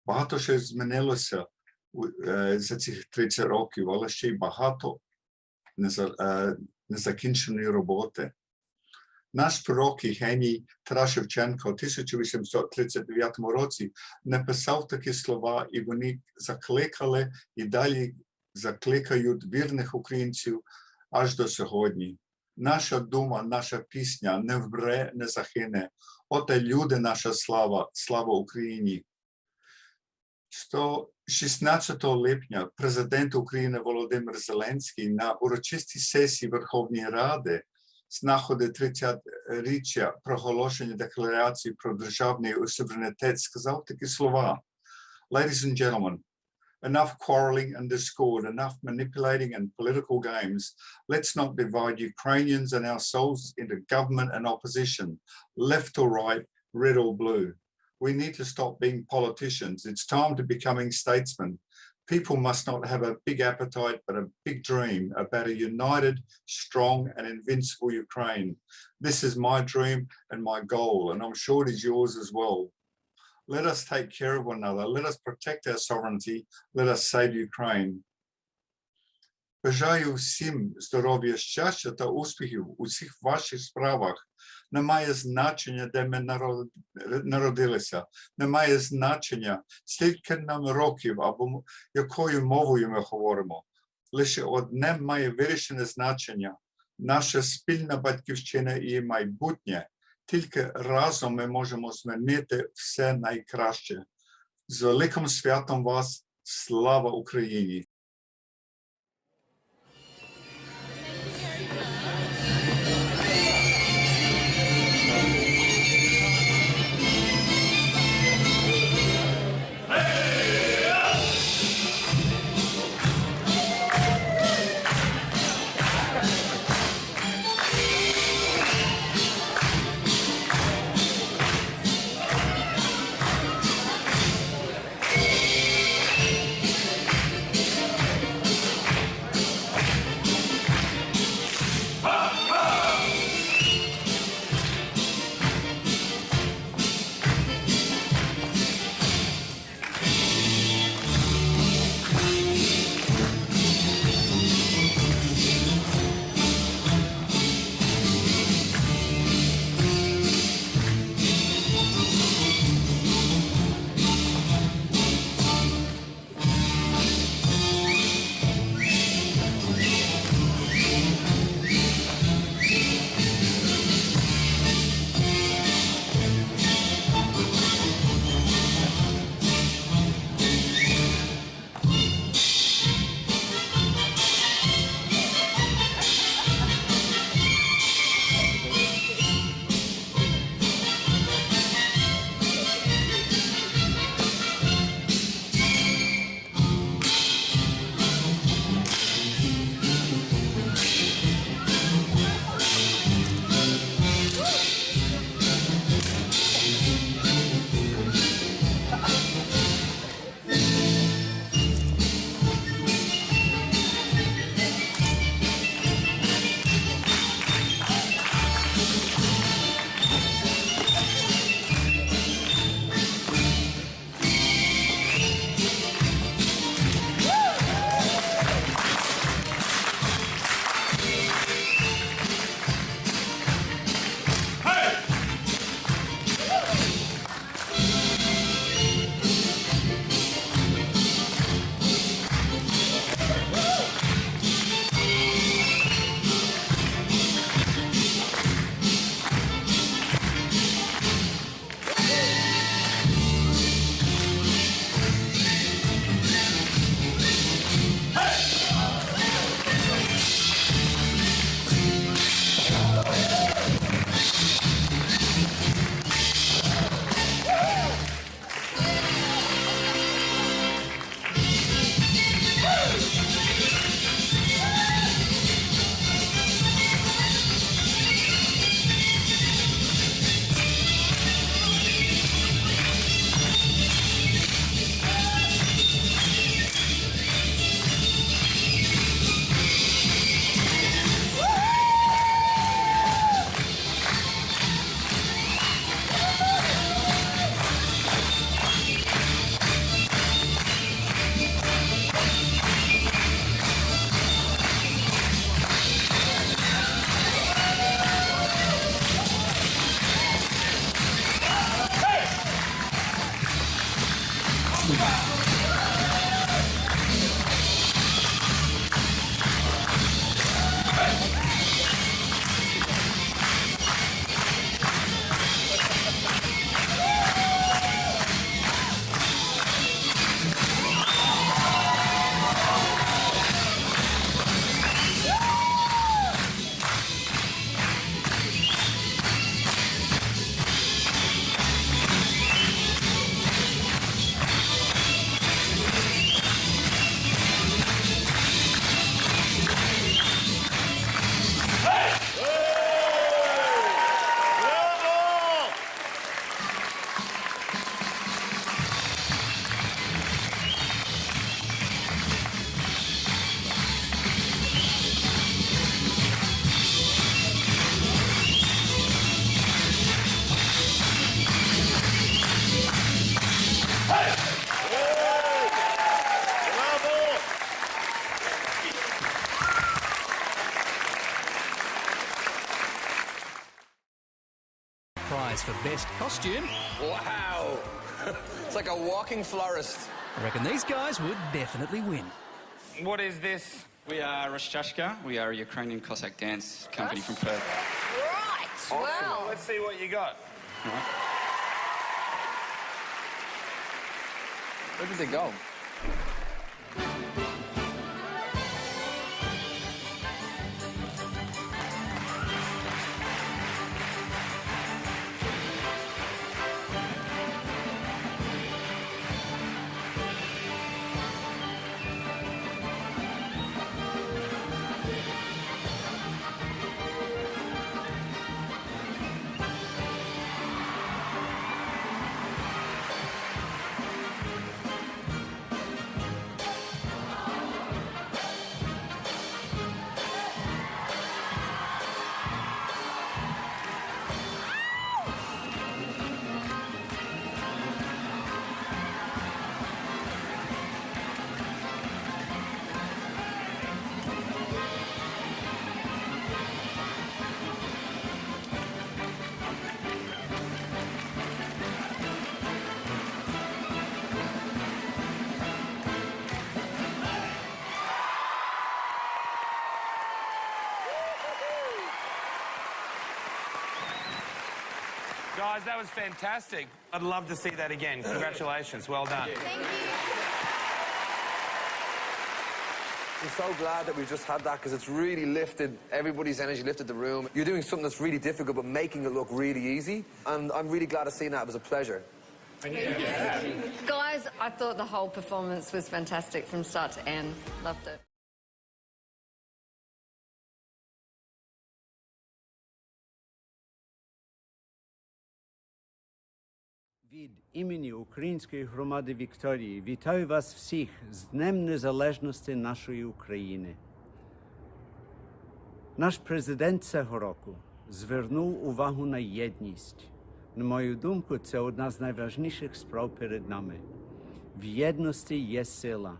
Багато що змінилося за цих 30 років, але ще й багато незакінченої роботи. Наш пророк і геній Тарас Шевченко у 1839 році написав такі слова, і вони закликали і далі закликають вірних українців аж до сьогодні. Наша дума, наша пісня не вмре, не загине. Оте люди, наша слава, слава Україні. 16 липня президент України Володимир Зеленський на урочистій сесії Верховної Ради з нагоди 30-річчя проголошення декларації про державний суверенітет сказав такі слова. Ladies and gentlemen, enough quarreling and discord, enough manipulating and political games. Let's not divide Ukrainians and ourselves into government and opposition, left or right, red or blue. We need to stop being politicians. It's time to becoming statesmen. People must not have a big appetite, but a big dream about a united, strong, and invincible Ukraine. This is my dream and my goal, and I'm sure it is yours as well. Let us take care of one another. Let us protect our sovereignty. Let us save Ukraine. Бажаю всім здоров'я, щастя та успіхів у всіх ваших справах. Немає значення, де ми народилися. Немає значення, скільки нам років або якою мовою ми говоримо. Лише одне має вирішене значення. Наша спільна батьківщина і майбутнє. Тільки разом ми можемо змінити все найкраще. З великим святом вас! Слава Україні! Prize for best costume. Wow! It's like a walking florist. I reckon these guys would definitely win. What is this? We are Rostashka. We are a Ukrainian Cossack dance company from Perth. Right! Awesome. Well, let's see what you got. All right. Where did they go? Guys, that was fantastic. I'd love to see that again. Congratulations. Well done. Thank you. I'm so glad that we've just had that because it's really lifted everybody's energy, lifted the room. You're doing something that's really difficult but making it look really easy. And I'm really glad to see that. It was a pleasure. Thank you. Guys, I thought the whole performance was fantastic from start to end. Loved it. Від імені Української громади Вікторії вітаю вас всіх з Днем Незалежності нашої України. Наш президент цього року звернув увагу на єдність. На мою думку, це одна з найважливіших справ перед нами. В єдності є сила.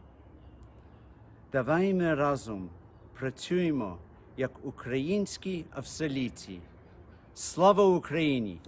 Давайте разом працюємо як українські австралійці. Слава Україні!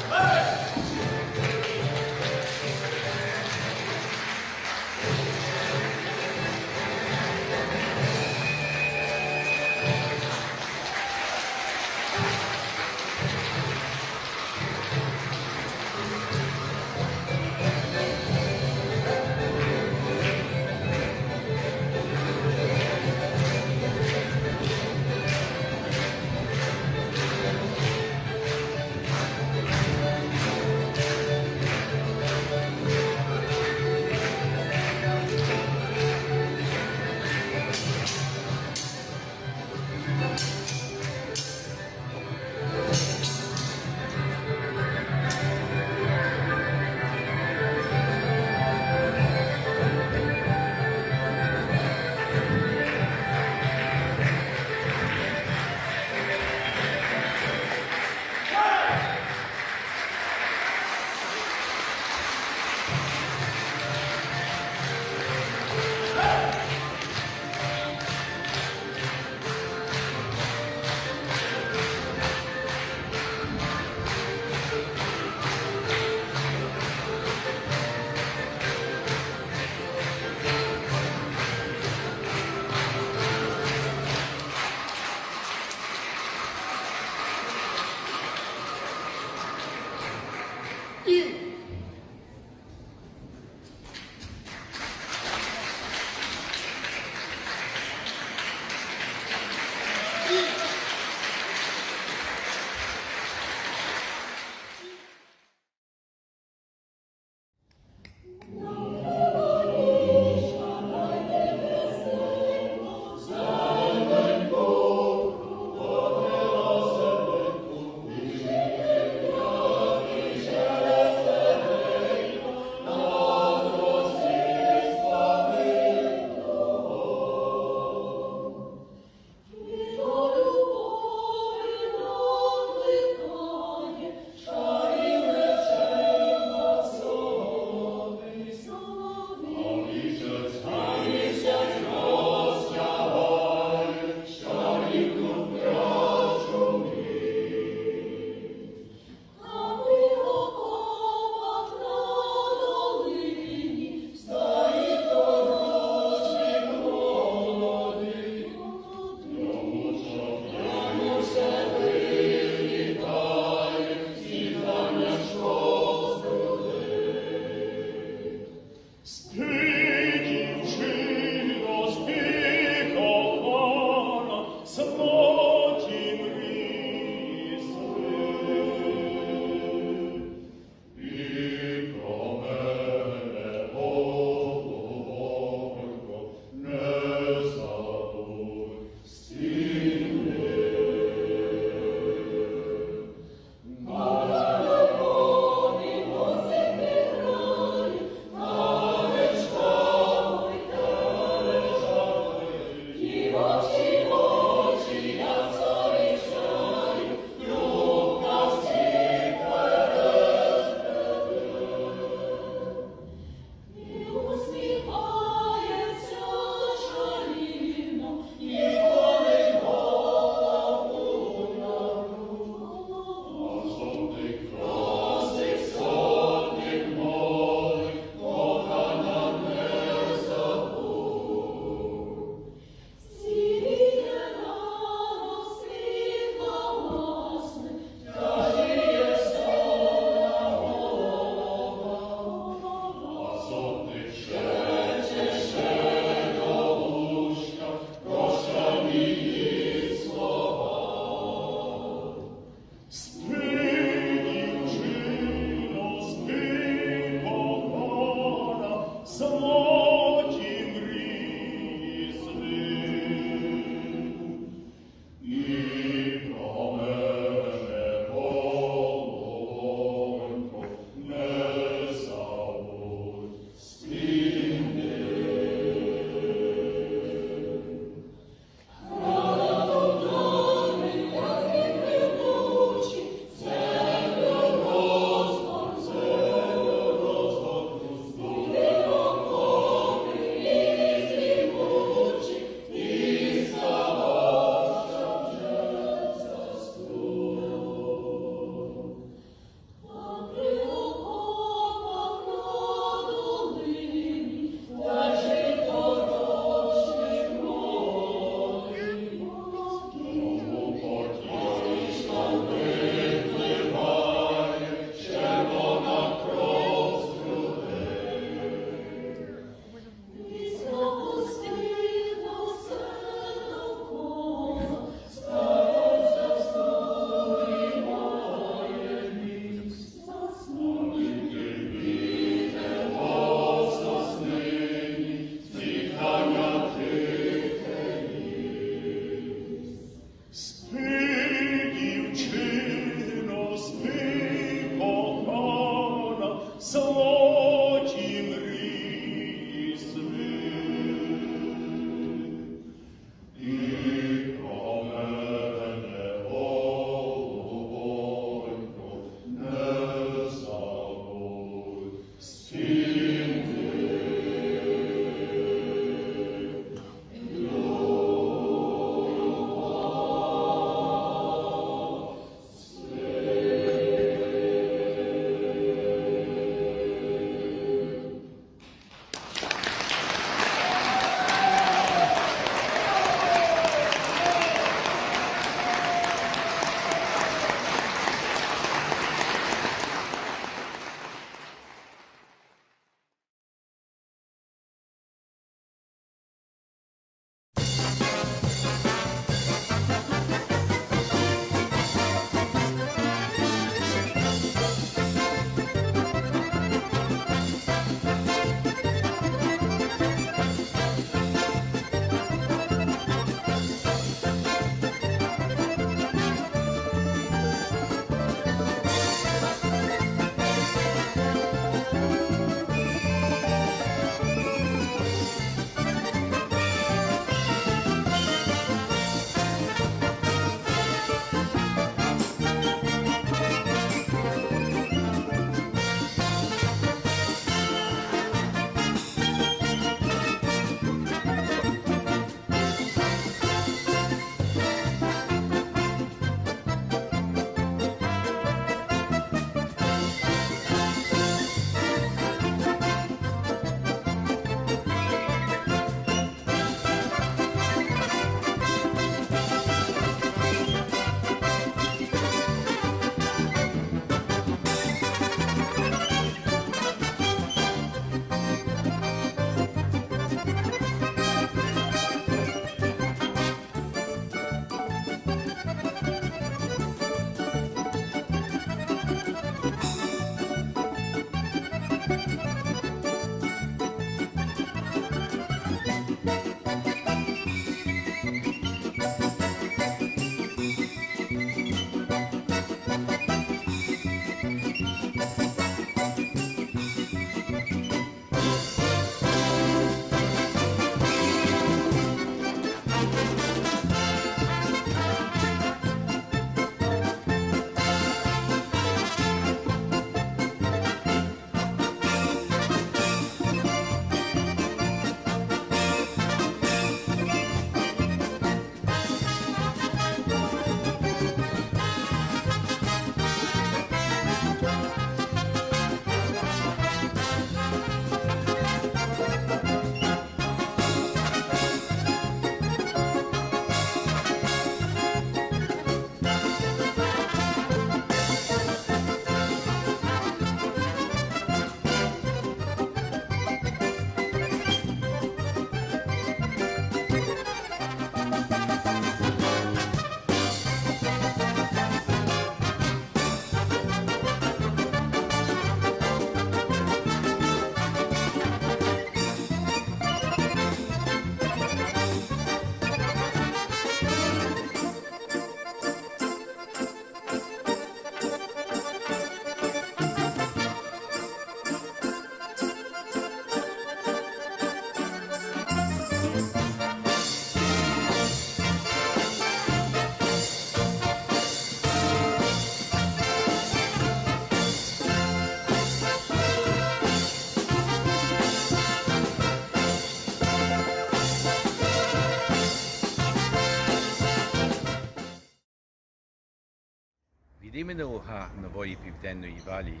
Від імені УГА Нової Південної Валії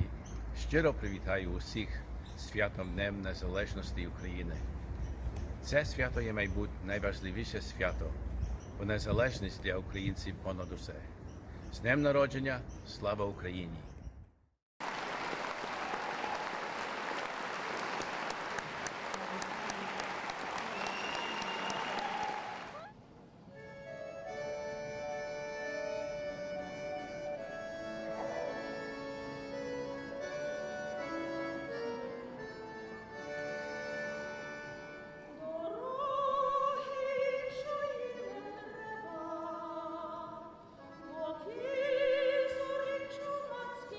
щиро привітаю усіх з святом Днем Незалежності України. Це свято є, мабуть, найважливіше свято, бо незалежність для українців понад усе. З днем народження! Слава Україні! Zoriczu macki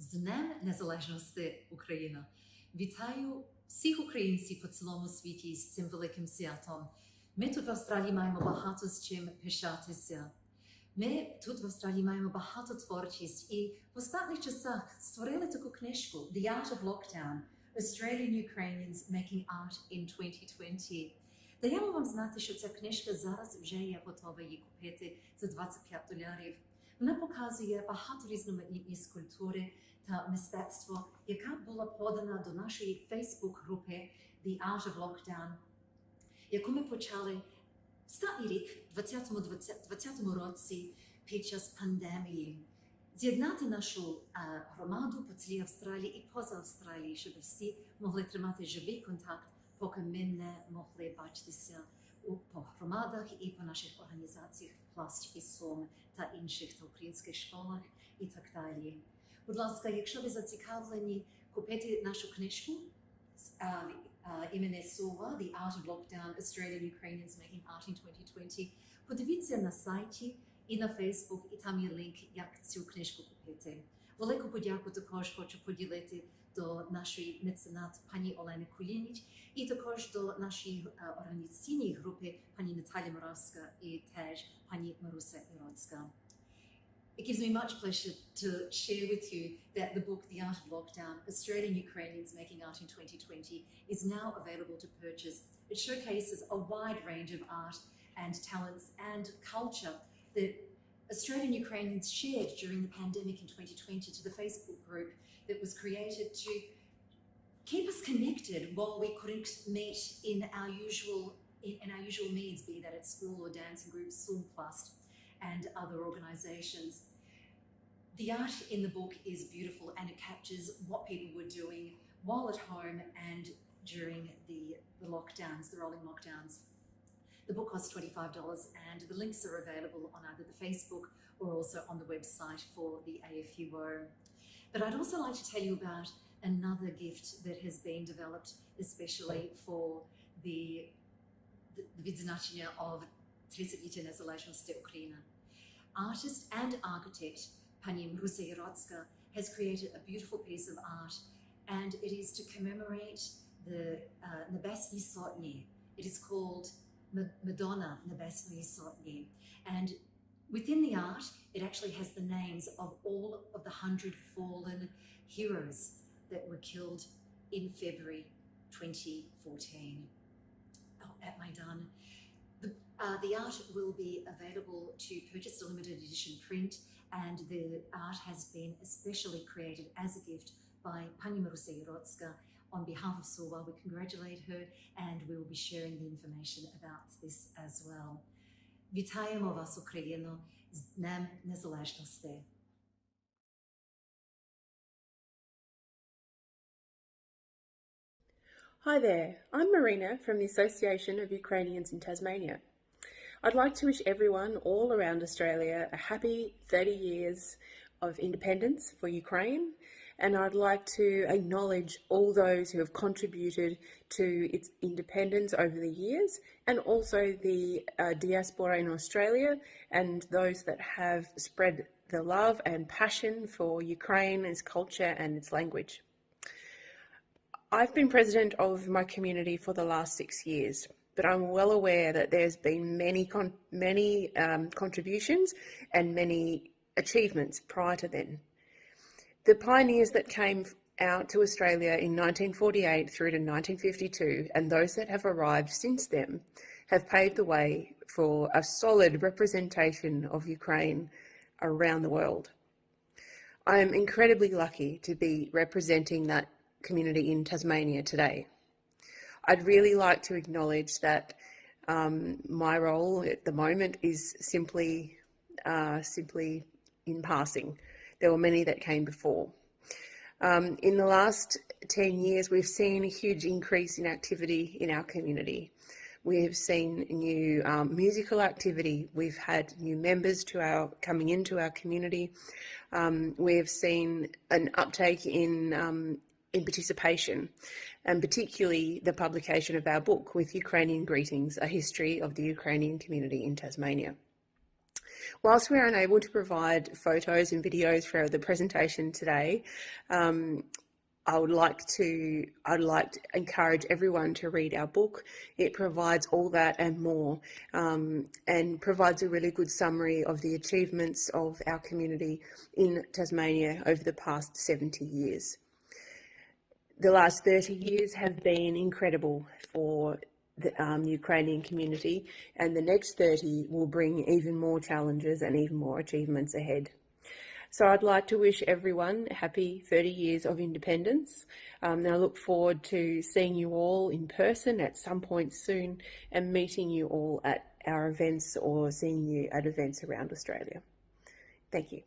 З Днем Незалежності Україна! Вітаю всіх українців по цілому світі з цим великим святом. Ми тут в Австралії маємо багато з чим пишатися. Ми тут в Австралії маємо багато творчість і в останніх часах створили таку книжку «The Art of Lockdown – Australian Ukrainians Making Art in 2020». Даємо вам знати, що ця книжка зараз вже є готова її купити за $25. Вона показує багато різноманітні скульптури та мистецтво, яка була подана до нашої фейсбук-групи «The Art of Lockdown», яку ми почали останній рік, в 2020 році, під час пандемії. З'єднати нашу громаду по цілій Австралії і поза Австралією, щоб всі могли тримати живий контакт, поки ми не могли бачитися по громадах і по наших організаціях «Пласт і Сом» та інших, та українських школах і так далі. Будь ласка, якщо ви зацікавлені купити нашу книжку імені CYOA, «The Art of Lockdown – Australian Ukrainians Making Art in 2020», подивіться на сайті і на Фейсбук, і там є лінк, як цю книжку купити. Велику подяку також хочу поділити до нашої меценат пані Олени Кулініч і також до нашої організаційної групи пані Наталі Моравська і теж пані Маруся Іроцька. It gives me much pleasure to share with you that the book, The Art of Lockdown, Australian Ukrainians Making Art in 2020, is now available to purchase. It showcases a wide range of art and talents and culture that Australian Ukrainians shared during the pandemic in 2020 to the Facebook group that was created to keep us connected while we couldn't meet in our usual means, be that at school or dancing groups, Zoomplast, and other organisations. The art in the book is beautiful and it captures what people were doing while at home and during the lockdowns, the rolling lockdowns. The book costs $25 and the links are available on either the Facebook or also on the website for the AFUO. But I'd also like to tell you about another gift that has been developed especially for the відзначення of 30-ліття незалежності України. Artist and architect Pani Mruseyirodska has created a beautiful piece of art, and it is to commemorate the Nебесні Сотні. It is called Madonna Nебесні Сотні. And within the art, it actually has the names of all of the 100 fallen heroes that were killed in February 2014 at Maidan. The art will be available to purchase a limited edition print, and the art has been especially created as a gift by Pani Mruseyirodska. On behalf of CYOA, we congratulate her, and we will be sharing the information about this as well. Вітаємо вас, Україно, з Днем Незалежності. Hi there, I'm Marina from the Association of Ukrainians in Tasmania. I'd like to wish everyone all around Australia a happy 30 years of independence for Ukraine, and I'd like to acknowledge all those who have contributed to its independence over the years, and also the diaspora in Australia and those that have spread the love and passion for Ukraine, its culture and its language. I've been president of my community for the last 6 years, but I'm well aware that there's been many contributions and many achievements prior to then. The pioneers that came out to Australia in 1948 through to 1952, and those that have arrived since then, have paved the way for a solid representation of Ukraine around the world. I am incredibly lucky to be representing that community in Tasmania today. I'd really like to acknowledge that my role at the moment is simply in passing. There were many that came before. In the last 10 years, we've seen a huge increase in activity in our community. We have seen new musical activity. We've had new members coming into our community. We have seen an uptake in participation, and particularly the publication of our book, With Ukrainian Greetings, A History of the Ukrainian Community in Tasmania. Whilst we're unable to provide photos and videos for the presentation today, I'd like to encourage everyone to read our book. It provides all that and more, and provides a really good summary of the achievements of our community in Tasmania over the past 70 years. The last 30 years have been incredible for the Ukrainian community, and the next 30 will bring even more challenges and even more achievements ahead. So I'd like to wish everyone a happy 30 years of independence, and I look forward to seeing you all in person at some point soon and meeting you all at our events or seeing you at events around Australia. Thank you.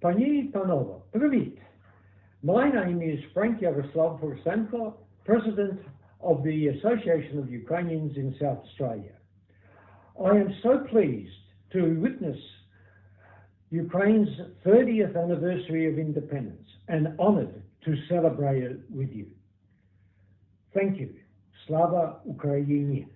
Panie i panowie, привіт. My name is Frank Yaroslav Poroshenko, President of the Association of Ukrainians in South Australia. I am so pleased to witness Ukraine's 30th anniversary of independence and honored to celebrate it with you. Thank you. Slava Ukraini.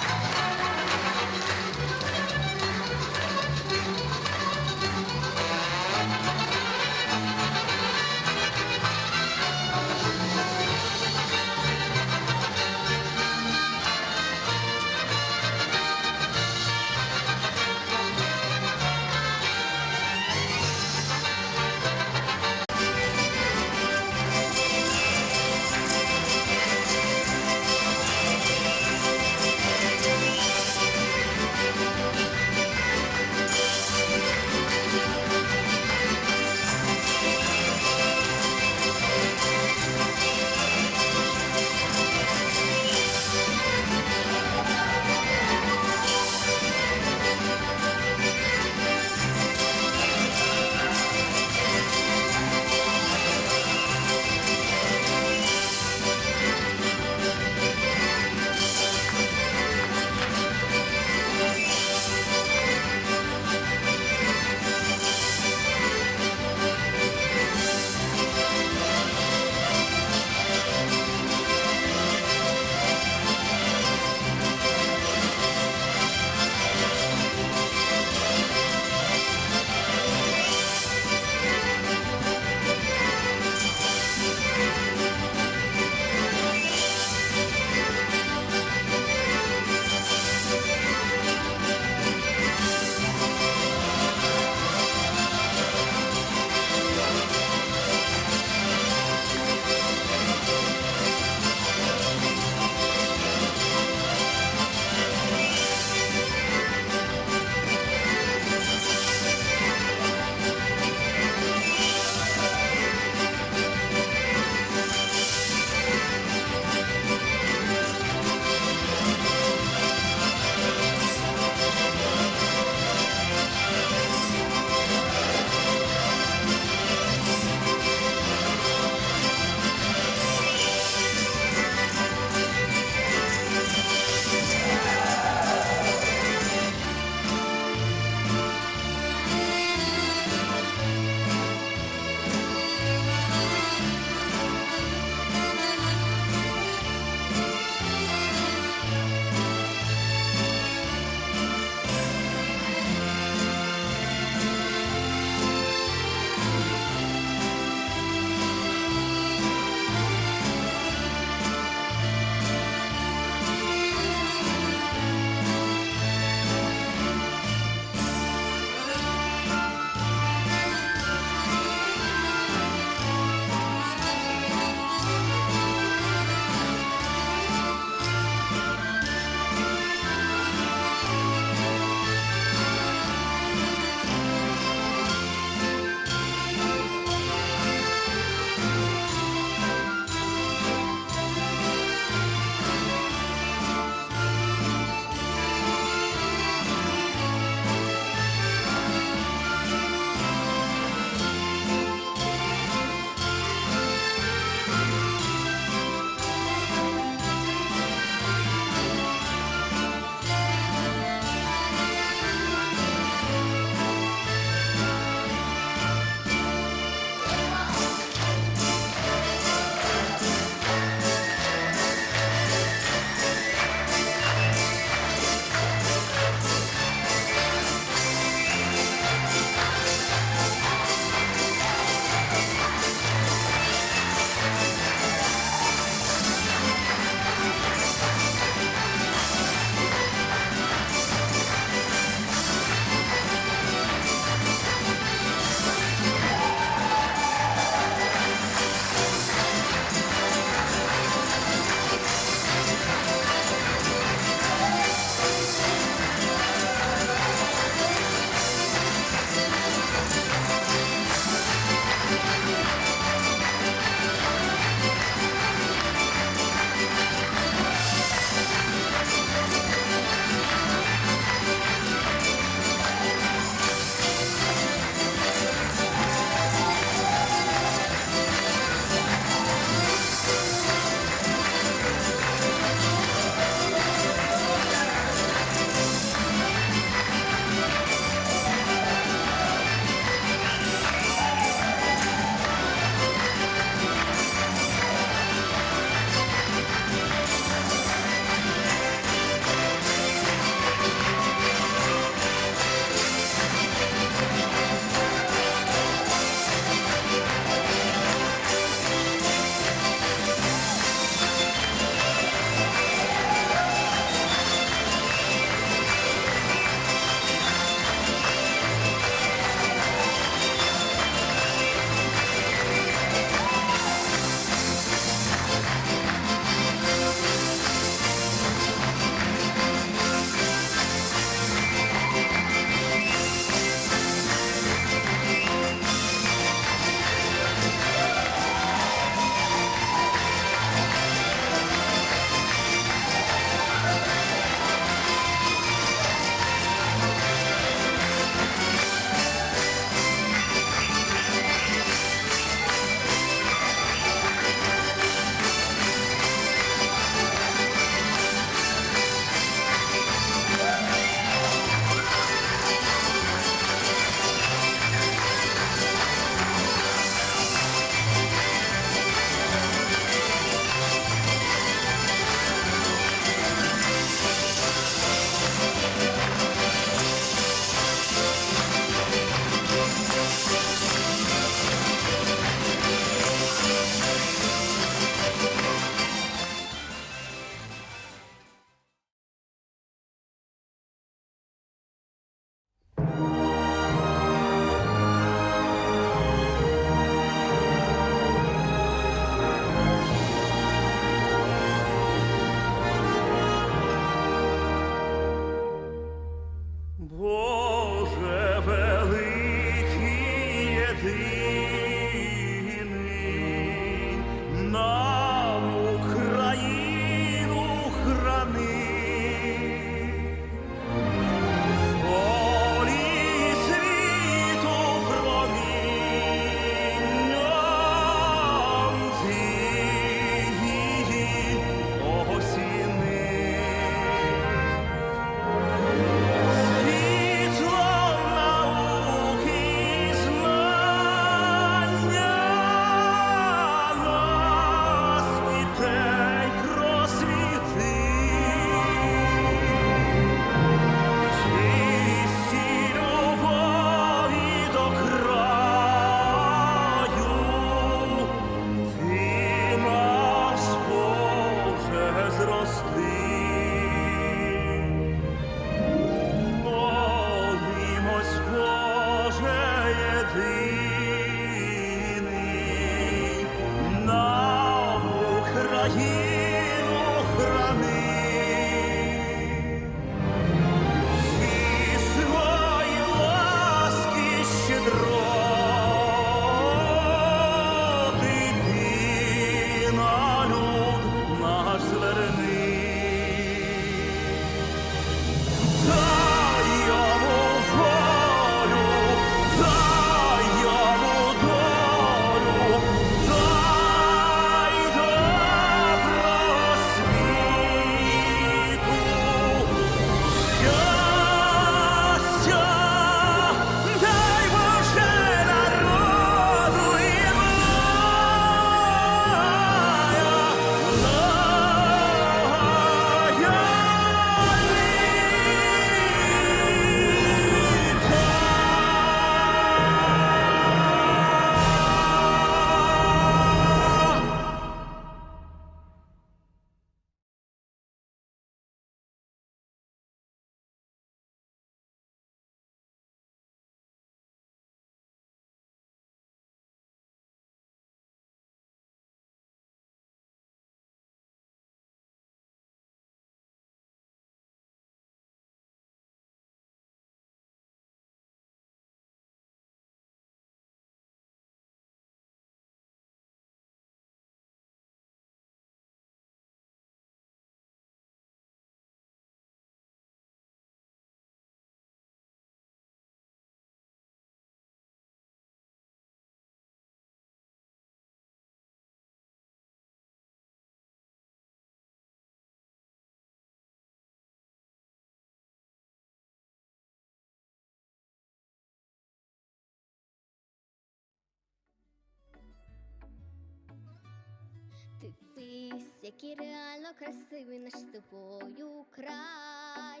який реально красивий наш з тобою край.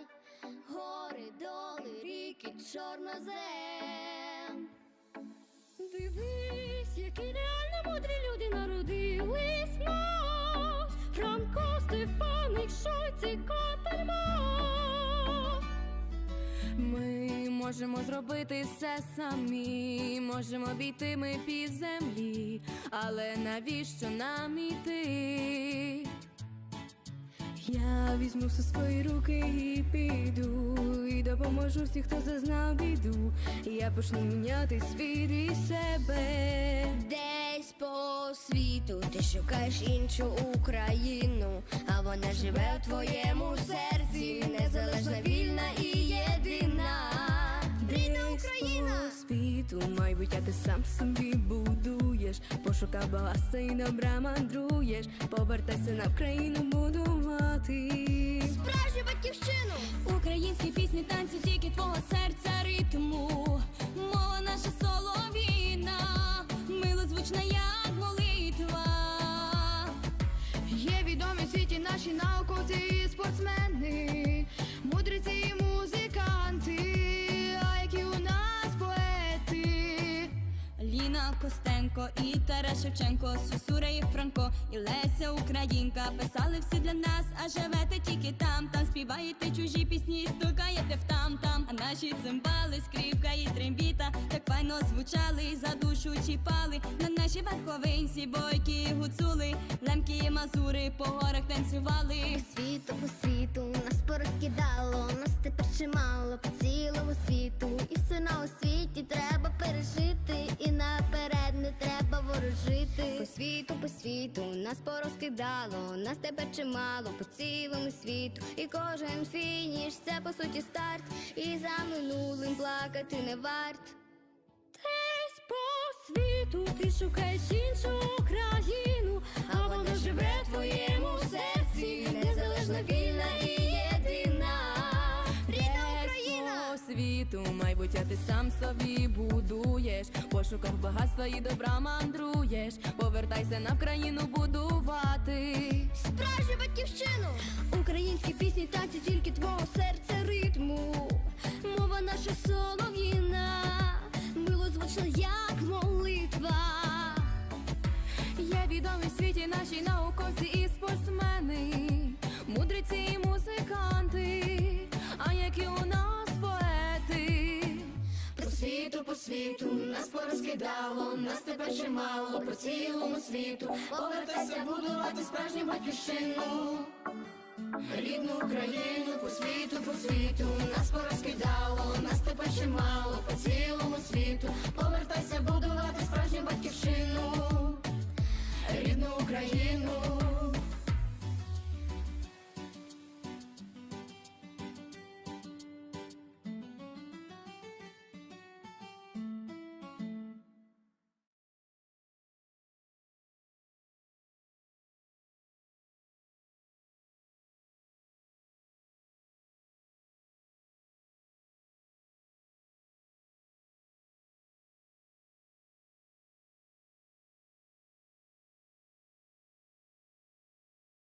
Гори, доли, ріки, чорнозем. Дивись, які реально мудрі люди народились в нас. Франко, Стефаник, Шойц, Котельмах. Ми можемо зробити все самі, можемо обійти ми півземлі, але навіщо нам іти? Я візьму все свої руки і піду, і допоможу всім, хто зазнав біду. Я почну міняти світ і себе. Десь по світу ти шукаєш іншу Україну, а вона живе у твоєму серці, незалежна, вільна і єдина. Рідна Україна! По світу майбуття ти сам собі будуєш, пошукав багатства і добра мандруєш. Повертайся на Вкраїну будувати справжню батьківщину! Українські пісні, танці, тільки твого серця ритму. Мова наша солов'їна, милозвучна як молитва. Є відомі в світі наші науковці і спортсмени, мудреці і музиканти, а які у нас поети. Ліна Костенко і Тарас Шевченко, Сюсюра і Франко, і Леся Українка писали всі для нас, а живете тільки там. Там співаєте чужі пісні, стукаєте в там-там, а наші цимбали, скрипка і трембіта так файно звучали, за душу чіпали. На нашій верховинці бойкі гуцули, лемкі і мазури по горах танцювали. По світу нас порозкидало, нас тепер чимало по цілому світу. І все на освіті треба пережити, і наперед не треба ворожити. По світу нас порозкидало, нас тепер чимало по цілому світу. І кожен фініш це по суті старт, і за минулим плакати не варт. Десь по світу ти шукаєш іншу країну, а вона живе в твоєму серці, незалежна, вільна і єдина. Рідна Україна! По світу майбуття ти сам собі будуєш, пошуках багатства і добра мандруєш. Повертайся на Вкраїну будувати справжню батьківщину! Українські пісні, танці, тільки твого серця ритму. Мова наша солов'їна, милозвучна як молитва. Є відомі в світі наші науковці і спортсмени, мудреці і музиканти, а які у нас поети. По світу нас порозкидало, нас тепер чимало по цілому світу. Повертайся будувати справжню батьківщину, рідну Україну. По світу нас порозкидало, нас тепер чимало по цілому світу. Повертайся будувати справжню батьківщину, рідну Україну.